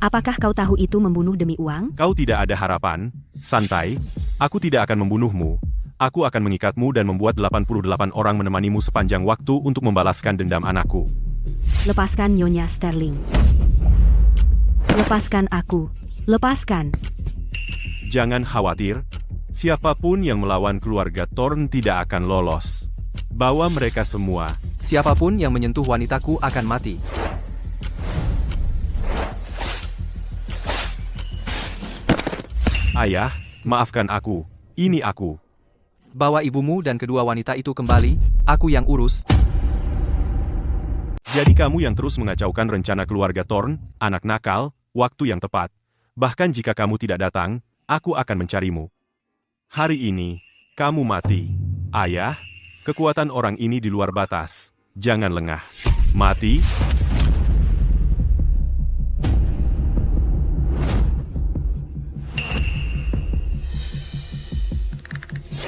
Apakah kau tahu itu membunuh demi uang? Kau tidak ada harapan, santai, aku tidak akan membunuhmu. Aku akan mengikatmu dan membuat 88 orang menemanimu sepanjang waktu untuk membalaskan dendam anakku. Lepaskan Nyonya Sterling. Lepaskan aku. Lepaskan. Jangan khawatir, siapapun yang melawan keluarga Thorne tidak akan lolos. Bawa mereka semua. Siapapun yang menyentuh wanitaku akan mati. Ayah, maafkan aku. Ini aku. Bawa ibumu dan kedua wanita itu kembali, aku yang urus. Jadi kamu yang terus mengacaukan rencana keluarga Thorne, anak nakal, waktu yang tepat. Bahkan jika kamu tidak datang, aku akan mencarimu. Hari ini, kamu mati. Ayah, kekuatan orang ini di luar batas. Jangan lengah. Mati.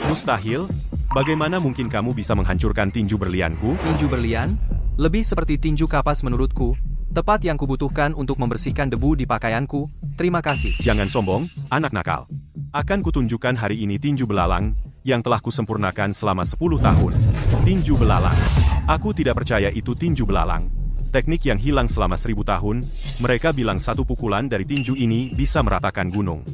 Mustahil. Bagaimana mungkin kamu bisa menghancurkan tinju berlianku? Tinju berlian? Lebih seperti tinju kapas menurutku. Tepat yang kubutuhkan untuk membersihkan debu di pakaianku. Terima kasih. Jangan sombong, anak nakal. Akan kutunjukkan hari ini tinju belalang, yang telah kusempurnakan selama 10 tahun. Tinju belalang. Aku tidak percaya itu tinju belalang. Teknik yang hilang selama 1000 tahun, mereka bilang satu pukulan dari tinju ini bisa meratakan gunung.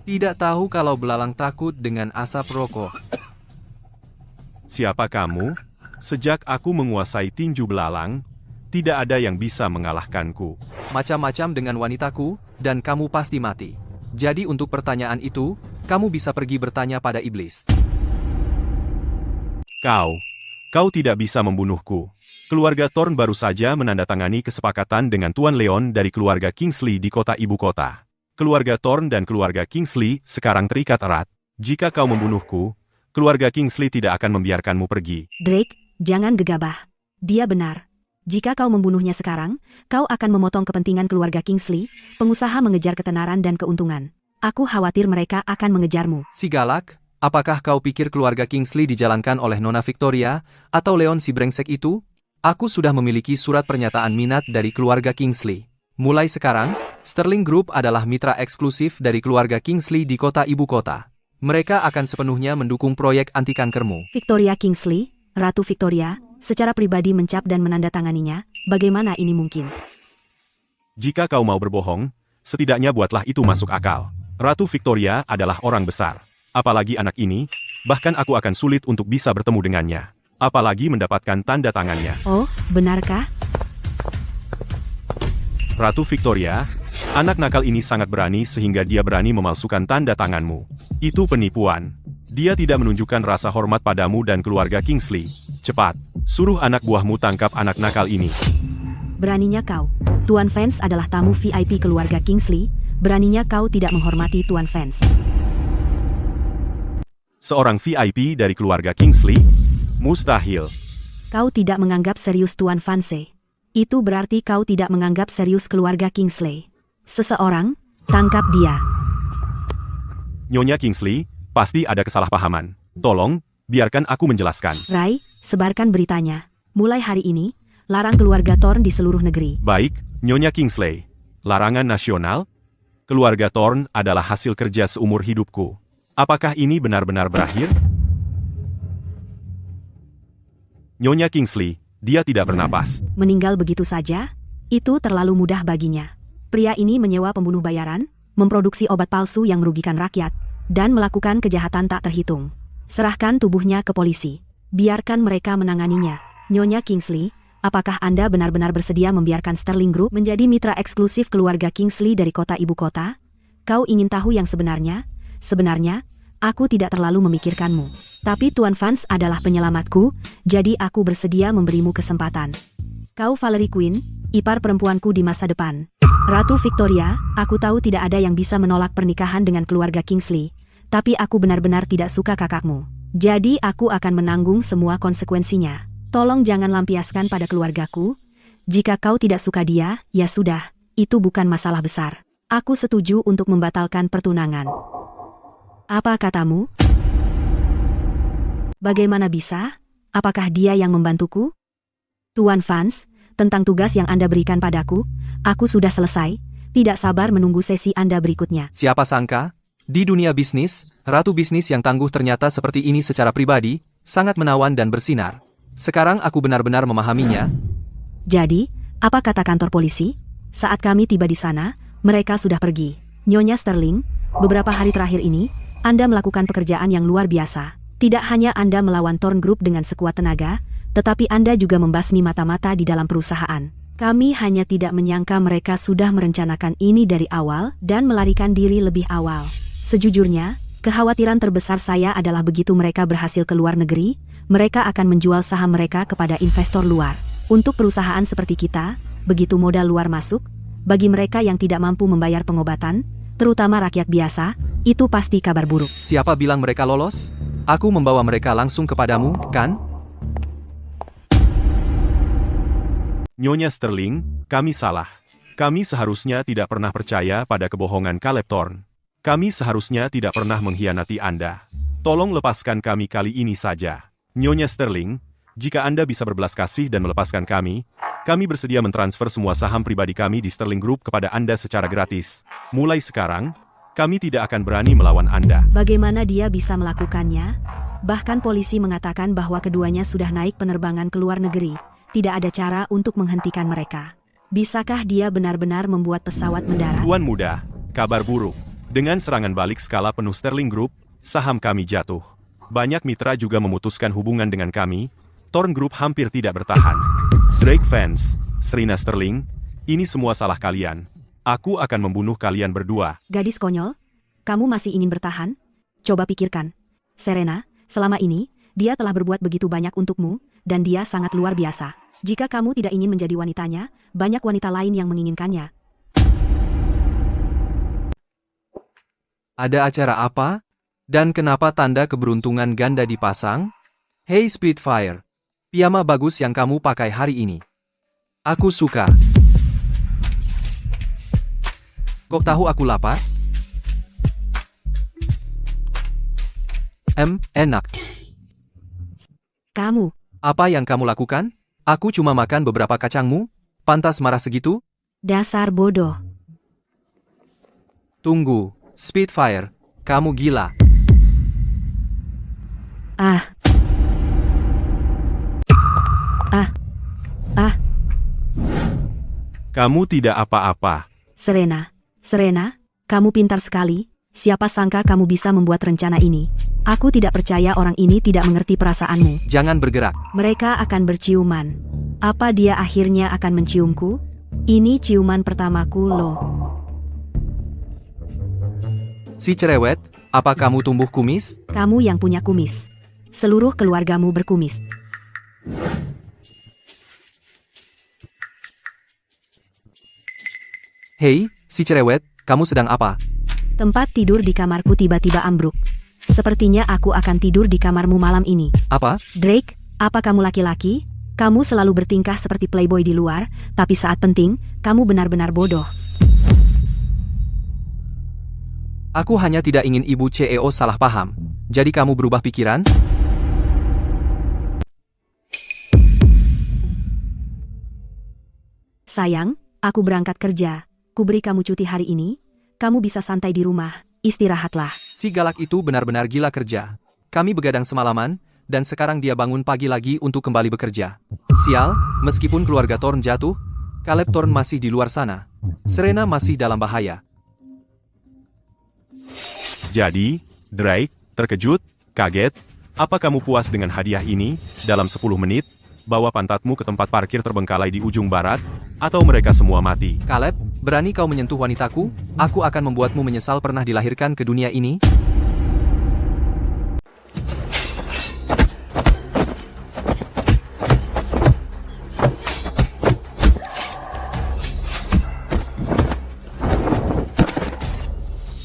Tidak tahu kalau belalang takut dengan asap rokok. Siapa kamu? Sejak aku menguasai tinju belalang, tidak ada yang bisa mengalahkanku. Macam-macam dengan wanitaku, dan kamu pasti mati. Jadi untuk pertanyaan itu, kamu bisa pergi bertanya pada iblis. Kau tidak bisa membunuhku. Keluarga Thorn baru saja menandatangani kesepakatan dengan Tuan Leon dari keluarga Kingsley di kota ibu kota. Keluarga Thorn dan keluarga Kingsley sekarang terikat erat. Jika kau membunuhku, keluarga Kingsley tidak akan membiarkanmu pergi. Drake, jangan gegabah. Dia benar. Jika kau membunuhnya sekarang, kau akan memotong kepentingan keluarga Kingsley, pengusaha mengejar ketenaran dan keuntungan. Aku khawatir mereka akan mengejarmu. Si galak, apakah kau pikir keluarga Kingsley dijalankan oleh Nona Victoria, atau Leon si brengsek itu? Aku sudah memiliki surat pernyataan minat dari keluarga Kingsley. Mulai sekarang, Sterling Group adalah mitra eksklusif dari keluarga Kingsley di kota ibu kota. Mereka akan sepenuhnya mendukung proyek anti kankermu. Victoria Kingsley, Ratu Victoria, secara pribadi mencap dan menandatanganinya. Bagaimana ini mungkin? Jika kau mau berbohong, setidaknya buatlah itu masuk akal. Ratu Victoria adalah orang besar. Apalagi anak ini, bahkan aku akan sulit untuk bisa bertemu dengannya. Apalagi mendapatkan tanda tangannya. Oh, benarkah? Ratu Victoria, anak nakal ini sangat berani sehingga dia berani memalsukan tanda tanganmu. Itu penipuan. Dia tidak menunjukkan rasa hormat padamu dan keluarga Kingsley. Cepat, suruh anak buahmu tangkap anak nakal ini. Beraninya kau. Tuan Vance adalah tamu VIP keluarga Kingsley. Beraninya kau tidak menghormati Tuan Vance. Seorang VIP dari keluarga Kingsley? Mustahil. Kau tidak menganggap serius Tuan Vance. Itu berarti kau tidak menganggap serius keluarga Kingsley. Seseorang, tangkap dia. Nyonya Kingsley, pasti ada kesalahpahaman. Tolong, biarkan aku menjelaskan. Rai, sebarkan beritanya. Mulai hari ini, larang keluarga Thorn di seluruh negeri. Baik, Nyonya Kingsley. Larangan nasional? Keluarga Thorn adalah hasil kerja seumur hidupku. Apakah ini benar-benar berakhir? Nyonya Kingsley, dia tidak bernapas. Meninggal begitu saja? Itu terlalu mudah baginya. Pria ini menyewa pembunuh bayaran, memproduksi obat palsu yang merugikan rakyat, dan melakukan kejahatan tak terhitung. Serahkan tubuhnya ke polisi. Biarkan mereka menanganinya. Nyonya Kingsley, apakah Anda benar-benar bersedia membiarkan Sterling Group menjadi mitra eksklusif keluarga Kingsley dari kota ibu kota? Kau ingin tahu yang sebenarnya? Sebenarnya, aku tidak terlalu memikirkanmu. Tapi Tuan Vance adalah penyelamatku, jadi aku bersedia memberimu kesempatan. Kau Valerie Quinn, ipar perempuanku di masa depan. Ratu Victoria, aku tahu tidak ada yang bisa menolak pernikahan dengan keluarga Kingsley, tapi aku benar-benar tidak suka kakakmu. Jadi aku akan menanggung semua konsekuensinya. Tolong jangan lampiaskan pada keluargaku. Jika kau tidak suka dia, ya sudah, itu bukan masalah besar. Aku setuju untuk membatalkan pertunangan. Apa katamu? Bagaimana bisa? Apakah dia yang membantuku? Tuan Vance, tentang tugas yang Anda berikan padaku, aku sudah selesai. Tidak sabar menunggu sesi Anda berikutnya. Siapa sangka? Di dunia bisnis, ratu bisnis yang tangguh ternyata seperti ini secara pribadi, sangat menawan dan bersinar. Sekarang aku benar-benar memahaminya. Jadi, apa kata kantor polisi? Saat kami tiba di sana, mereka sudah pergi. Nyonya Sterling, beberapa hari terakhir ini, Anda melakukan pekerjaan yang luar biasa. Tidak hanya Anda melawan Thorn Group dengan sekuat tenaga, tetapi Anda juga membasmi mata-mata di dalam perusahaan. Kami hanya tidak menyangka mereka sudah merencanakan ini dari awal dan melarikan diri lebih awal. Sejujurnya, kekhawatiran terbesar saya adalah begitu mereka berhasil ke luar negeri, mereka akan menjual saham mereka kepada investor luar. Untuk perusahaan seperti kita, begitu modal luar masuk, bagi mereka yang tidak mampu membayar pengobatan, terutama rakyat biasa, itu pasti kabar buruk. Siapa bilang mereka lolos? Aku membawa mereka langsung kepadamu, kan? Nyonya Sterling, kami salah. Kami seharusnya tidak pernah percaya pada kebohongan Caleb Thorn. Kami seharusnya tidak pernah mengkhianati Anda. Tolong lepaskan kami kali ini saja. Nyonya Sterling, jika Anda bisa berbelas kasih dan melepaskan kami bersedia mentransfer semua saham pribadi kami di Sterling Group kepada Anda secara gratis. Mulai sekarang, kami tidak akan berani melawan Anda. Bagaimana dia bisa melakukannya? Bahkan polisi mengatakan bahwa keduanya sudah naik penerbangan ke luar negeri. Tidak ada cara untuk menghentikan mereka. Bisakah dia benar-benar membuat pesawat mendarat? Tuan Muda, kabar buruk. Dengan serangan balik skala penuh Sterling Group, saham kami jatuh. Banyak mitra juga memutuskan hubungan dengan kami. Thorn Group hampir tidak bertahan. Drake fans, Serena Sterling, ini semua salah kalian. Aku akan membunuh kalian berdua. Gadis konyol, kamu masih ingin bertahan? Coba pikirkan. Serena, selama ini, dia telah berbuat begitu banyak untukmu, dan dia sangat luar biasa. Jika kamu tidak ingin menjadi wanitanya, banyak wanita lain yang menginginkannya. Ada acara apa? Dan kenapa tanda keberuntungan ganda dipasang? Hey Spitfire, piyama bagus yang kamu pakai hari ini. Aku suka. Kok tahu aku lapar? Enak. Kamu, Apa yang kamu lakukan? Aku cuma makan beberapa kacangmu? Pantas marah segitu? dasar bodoh. Tunggu, Spitfire, kamu gila. Ah. Kamu tidak apa-apa. Serena, kamu pintar sekali. Siapa sangka kamu bisa membuat rencana ini? Aku tidak percaya orang ini tidak mengerti perasaanmu. Jangan bergerak. Mereka akan berciuman. Apa dia akhirnya akan menciumku? Ini ciuman pertamaku loh. Si cerewet, apa kamu tumbuh kumis? Kamu yang punya kumis. Seluruh keluargamu berkumis. Hei, si cerewet, kamu sedang apa? Tempat tidur di kamarku tiba-tiba ambruk. Sepertinya aku akan tidur di kamarmu malam ini. Apa? Drake, apa kamu laki-laki? Kamu selalu bertingkah seperti playboy di luar, tapi saat penting, kamu benar-benar bodoh. Aku hanya tidak ingin ibu CEO salah paham. Jadi kamu berubah pikiran? Sayang, aku berangkat kerja. Kuberi kamu cuti hari ini. Kamu bisa santai di rumah. Istirahatlah. Si galak itu benar-benar gila kerja. Kami begadang semalaman, dan sekarang dia bangun pagi lagi untuk kembali bekerja. Sial, meskipun keluarga Thorn jatuh, Caleb Thorn masih di luar sana. Serena masih dalam bahaya. Jadi, Drake, terkejut, kaget, apa kamu puas dengan hadiah ini? Dalam 10 menit, bawa pantatmu ke tempat parkir terbengkalai di ujung barat, atau mereka semua mati. Caleb, berani kau menyentuh wanitaku? Aku akan membuatmu menyesal pernah dilahirkan ke dunia ini.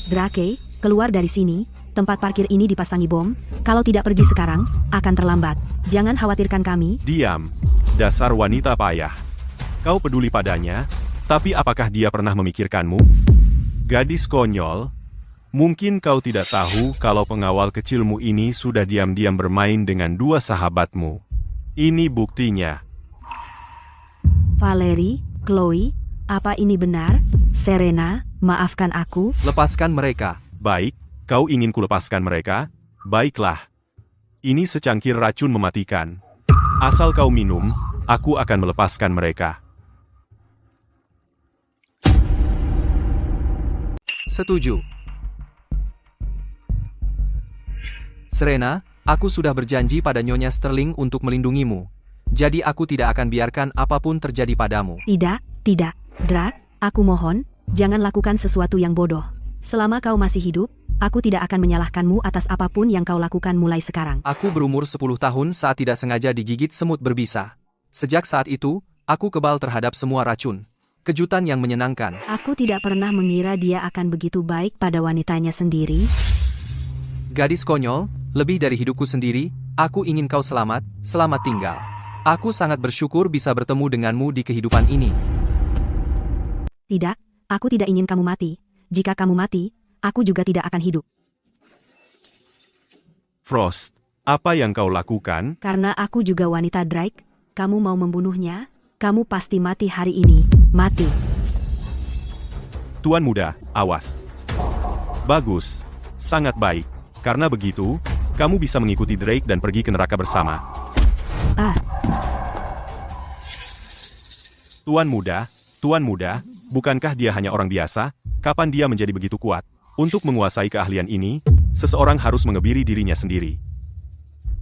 Drake, keluar dari sini. Tempat parkir ini dipasangi bom. Kalau tidak pergi sekarang, akan terlambat. Jangan khawatirkan kami. Diam, dasar wanita payah. Kau peduli padanya, tapi apakah dia pernah memikirkanmu? Gadis konyol, mungkin kau tidak tahu kalau pengawal kecilmu ini sudah diam-diam bermain dengan dua sahabatmu. Ini buktinya. Valerie, Chloe, apa ini benar? Serena, maafkan aku. Lepaskan mereka. Baik, kau ingin kulepaskan mereka? Baiklah. Ini secangkir racun mematikan. Asal kau minum, aku akan melepaskan mereka. Setuju. Serena, aku sudah berjanji pada Nyonya Sterling untuk melindungimu. Jadi aku tidak akan biarkan apapun terjadi padamu. Tidak. Drake, aku mohon, jangan lakukan sesuatu yang bodoh. Selama kau masih hidup, aku tidak akan menyalahkanmu atas apapun yang kau lakukan mulai sekarang. Aku berumur 10 tahun saat tidak sengaja digigit semut berbisa. Sejak saat itu, aku kebal terhadap semua racun. Kejutan yang menyenangkan. Aku tidak pernah mengira dia akan begitu baik pada wanitanya sendiri. Gadis konyol, lebih dari hidupku sendiri, aku ingin kau selamat tinggal. Aku sangat bersyukur bisa bertemu denganmu di kehidupan ini. Tidak, aku tidak ingin kamu mati. Jika kamu mati, aku juga tidak akan hidup. Frost, apa yang kau lakukan? Karena aku juga wanita Drake, kamu mau membunuhnya? Kamu pasti mati hari ini. Mati. Tuan muda, awas. Bagus. Sangat baik. Karena begitu, kamu bisa mengikuti Drake dan pergi ke neraka bersama. Ah, Tuan muda, bukankah dia hanya orang biasa? Kapan dia menjadi begitu kuat? Untuk menguasai keahlian ini, seseorang harus mengebiri dirinya sendiri.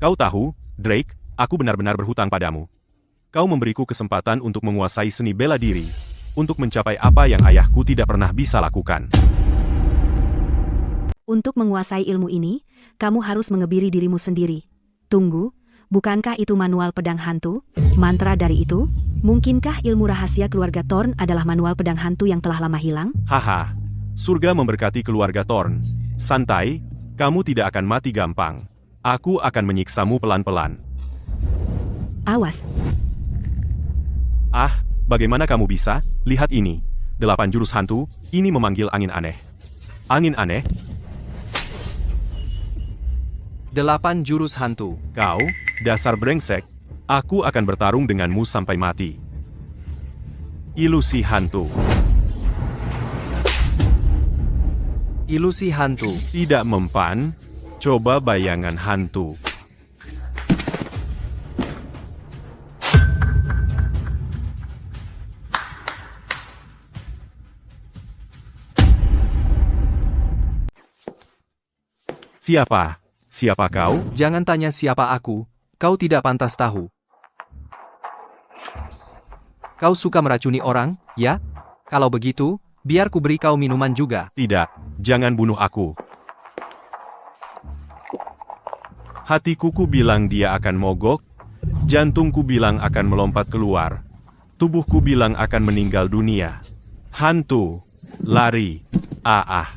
Kau tahu, Drake, aku benar-benar berhutang padamu. Kau memberiku kesempatan untuk menguasai seni bela diri, untuk mencapai apa yang ayahku tidak pernah bisa lakukan. untuk menguasai ilmu ini, kamu harus mengebiri dirimu sendiri. Tunggu, bukankah itu manual pedang hantu? Mantra dari itu? Mungkinkah ilmu rahasia keluarga Thorn adalah manual pedang hantu yang telah lama hilang? Haha, surga memberkati keluarga Thorn. Santai, kamu tidak akan mati gampang. Aku akan menyiksamu pelan-pelan. Awas, Ah, bagaimana kamu bisa? Lihat ini. 8 jurus hantu, ini memanggil angin aneh. Angin aneh? 8 jurus hantu. Kau, dasar brengsek. Aku akan bertarung denganmu sampai mati. Ilusi hantu. Ilusi hantu. Tidak mempan. Coba bayangan hantu. Siapa? Siapa kau? Jangan tanya siapa aku, kau tidak pantas tahu. Kau suka meracuni orang, ya? Kalau begitu, biar ku beri kau minuman juga. Tidak, jangan bunuh aku. Hatiku ku bilang dia akan mogok, jantungku bilang akan melompat keluar, tubuhku bilang akan meninggal dunia. Hantu, lari, ah.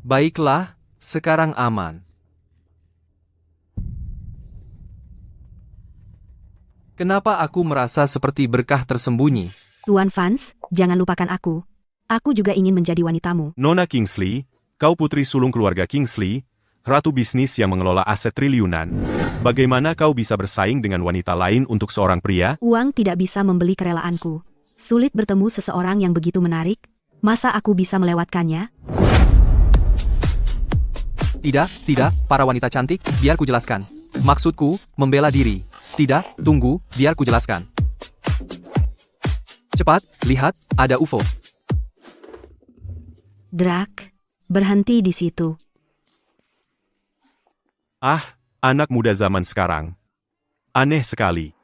Baiklah, sekarang aman. Kenapa aku merasa seperti berkah tersembunyi? Tuan Vance, jangan lupakan aku. Aku juga ingin menjadi wanitamu. Nona Kingsley, kau putri sulung keluarga Kingsley, ratu bisnis yang mengelola aset triliunan. Bagaimana kau bisa bersaing dengan wanita lain untuk seorang pria? Uang tidak bisa membeli kerelaanku. Sulit bertemu seseorang yang begitu menarik. Masa aku bisa melewatkannya? Tidak, para wanita cantik, biar ku jelaskan. Maksudku, membela diri. Tidak, tunggu, biar ku jelaskan. Cepat, lihat, ada UFO. Drak, berhenti di situ. Ah, anak muda zaman sekarang. Aneh sekali.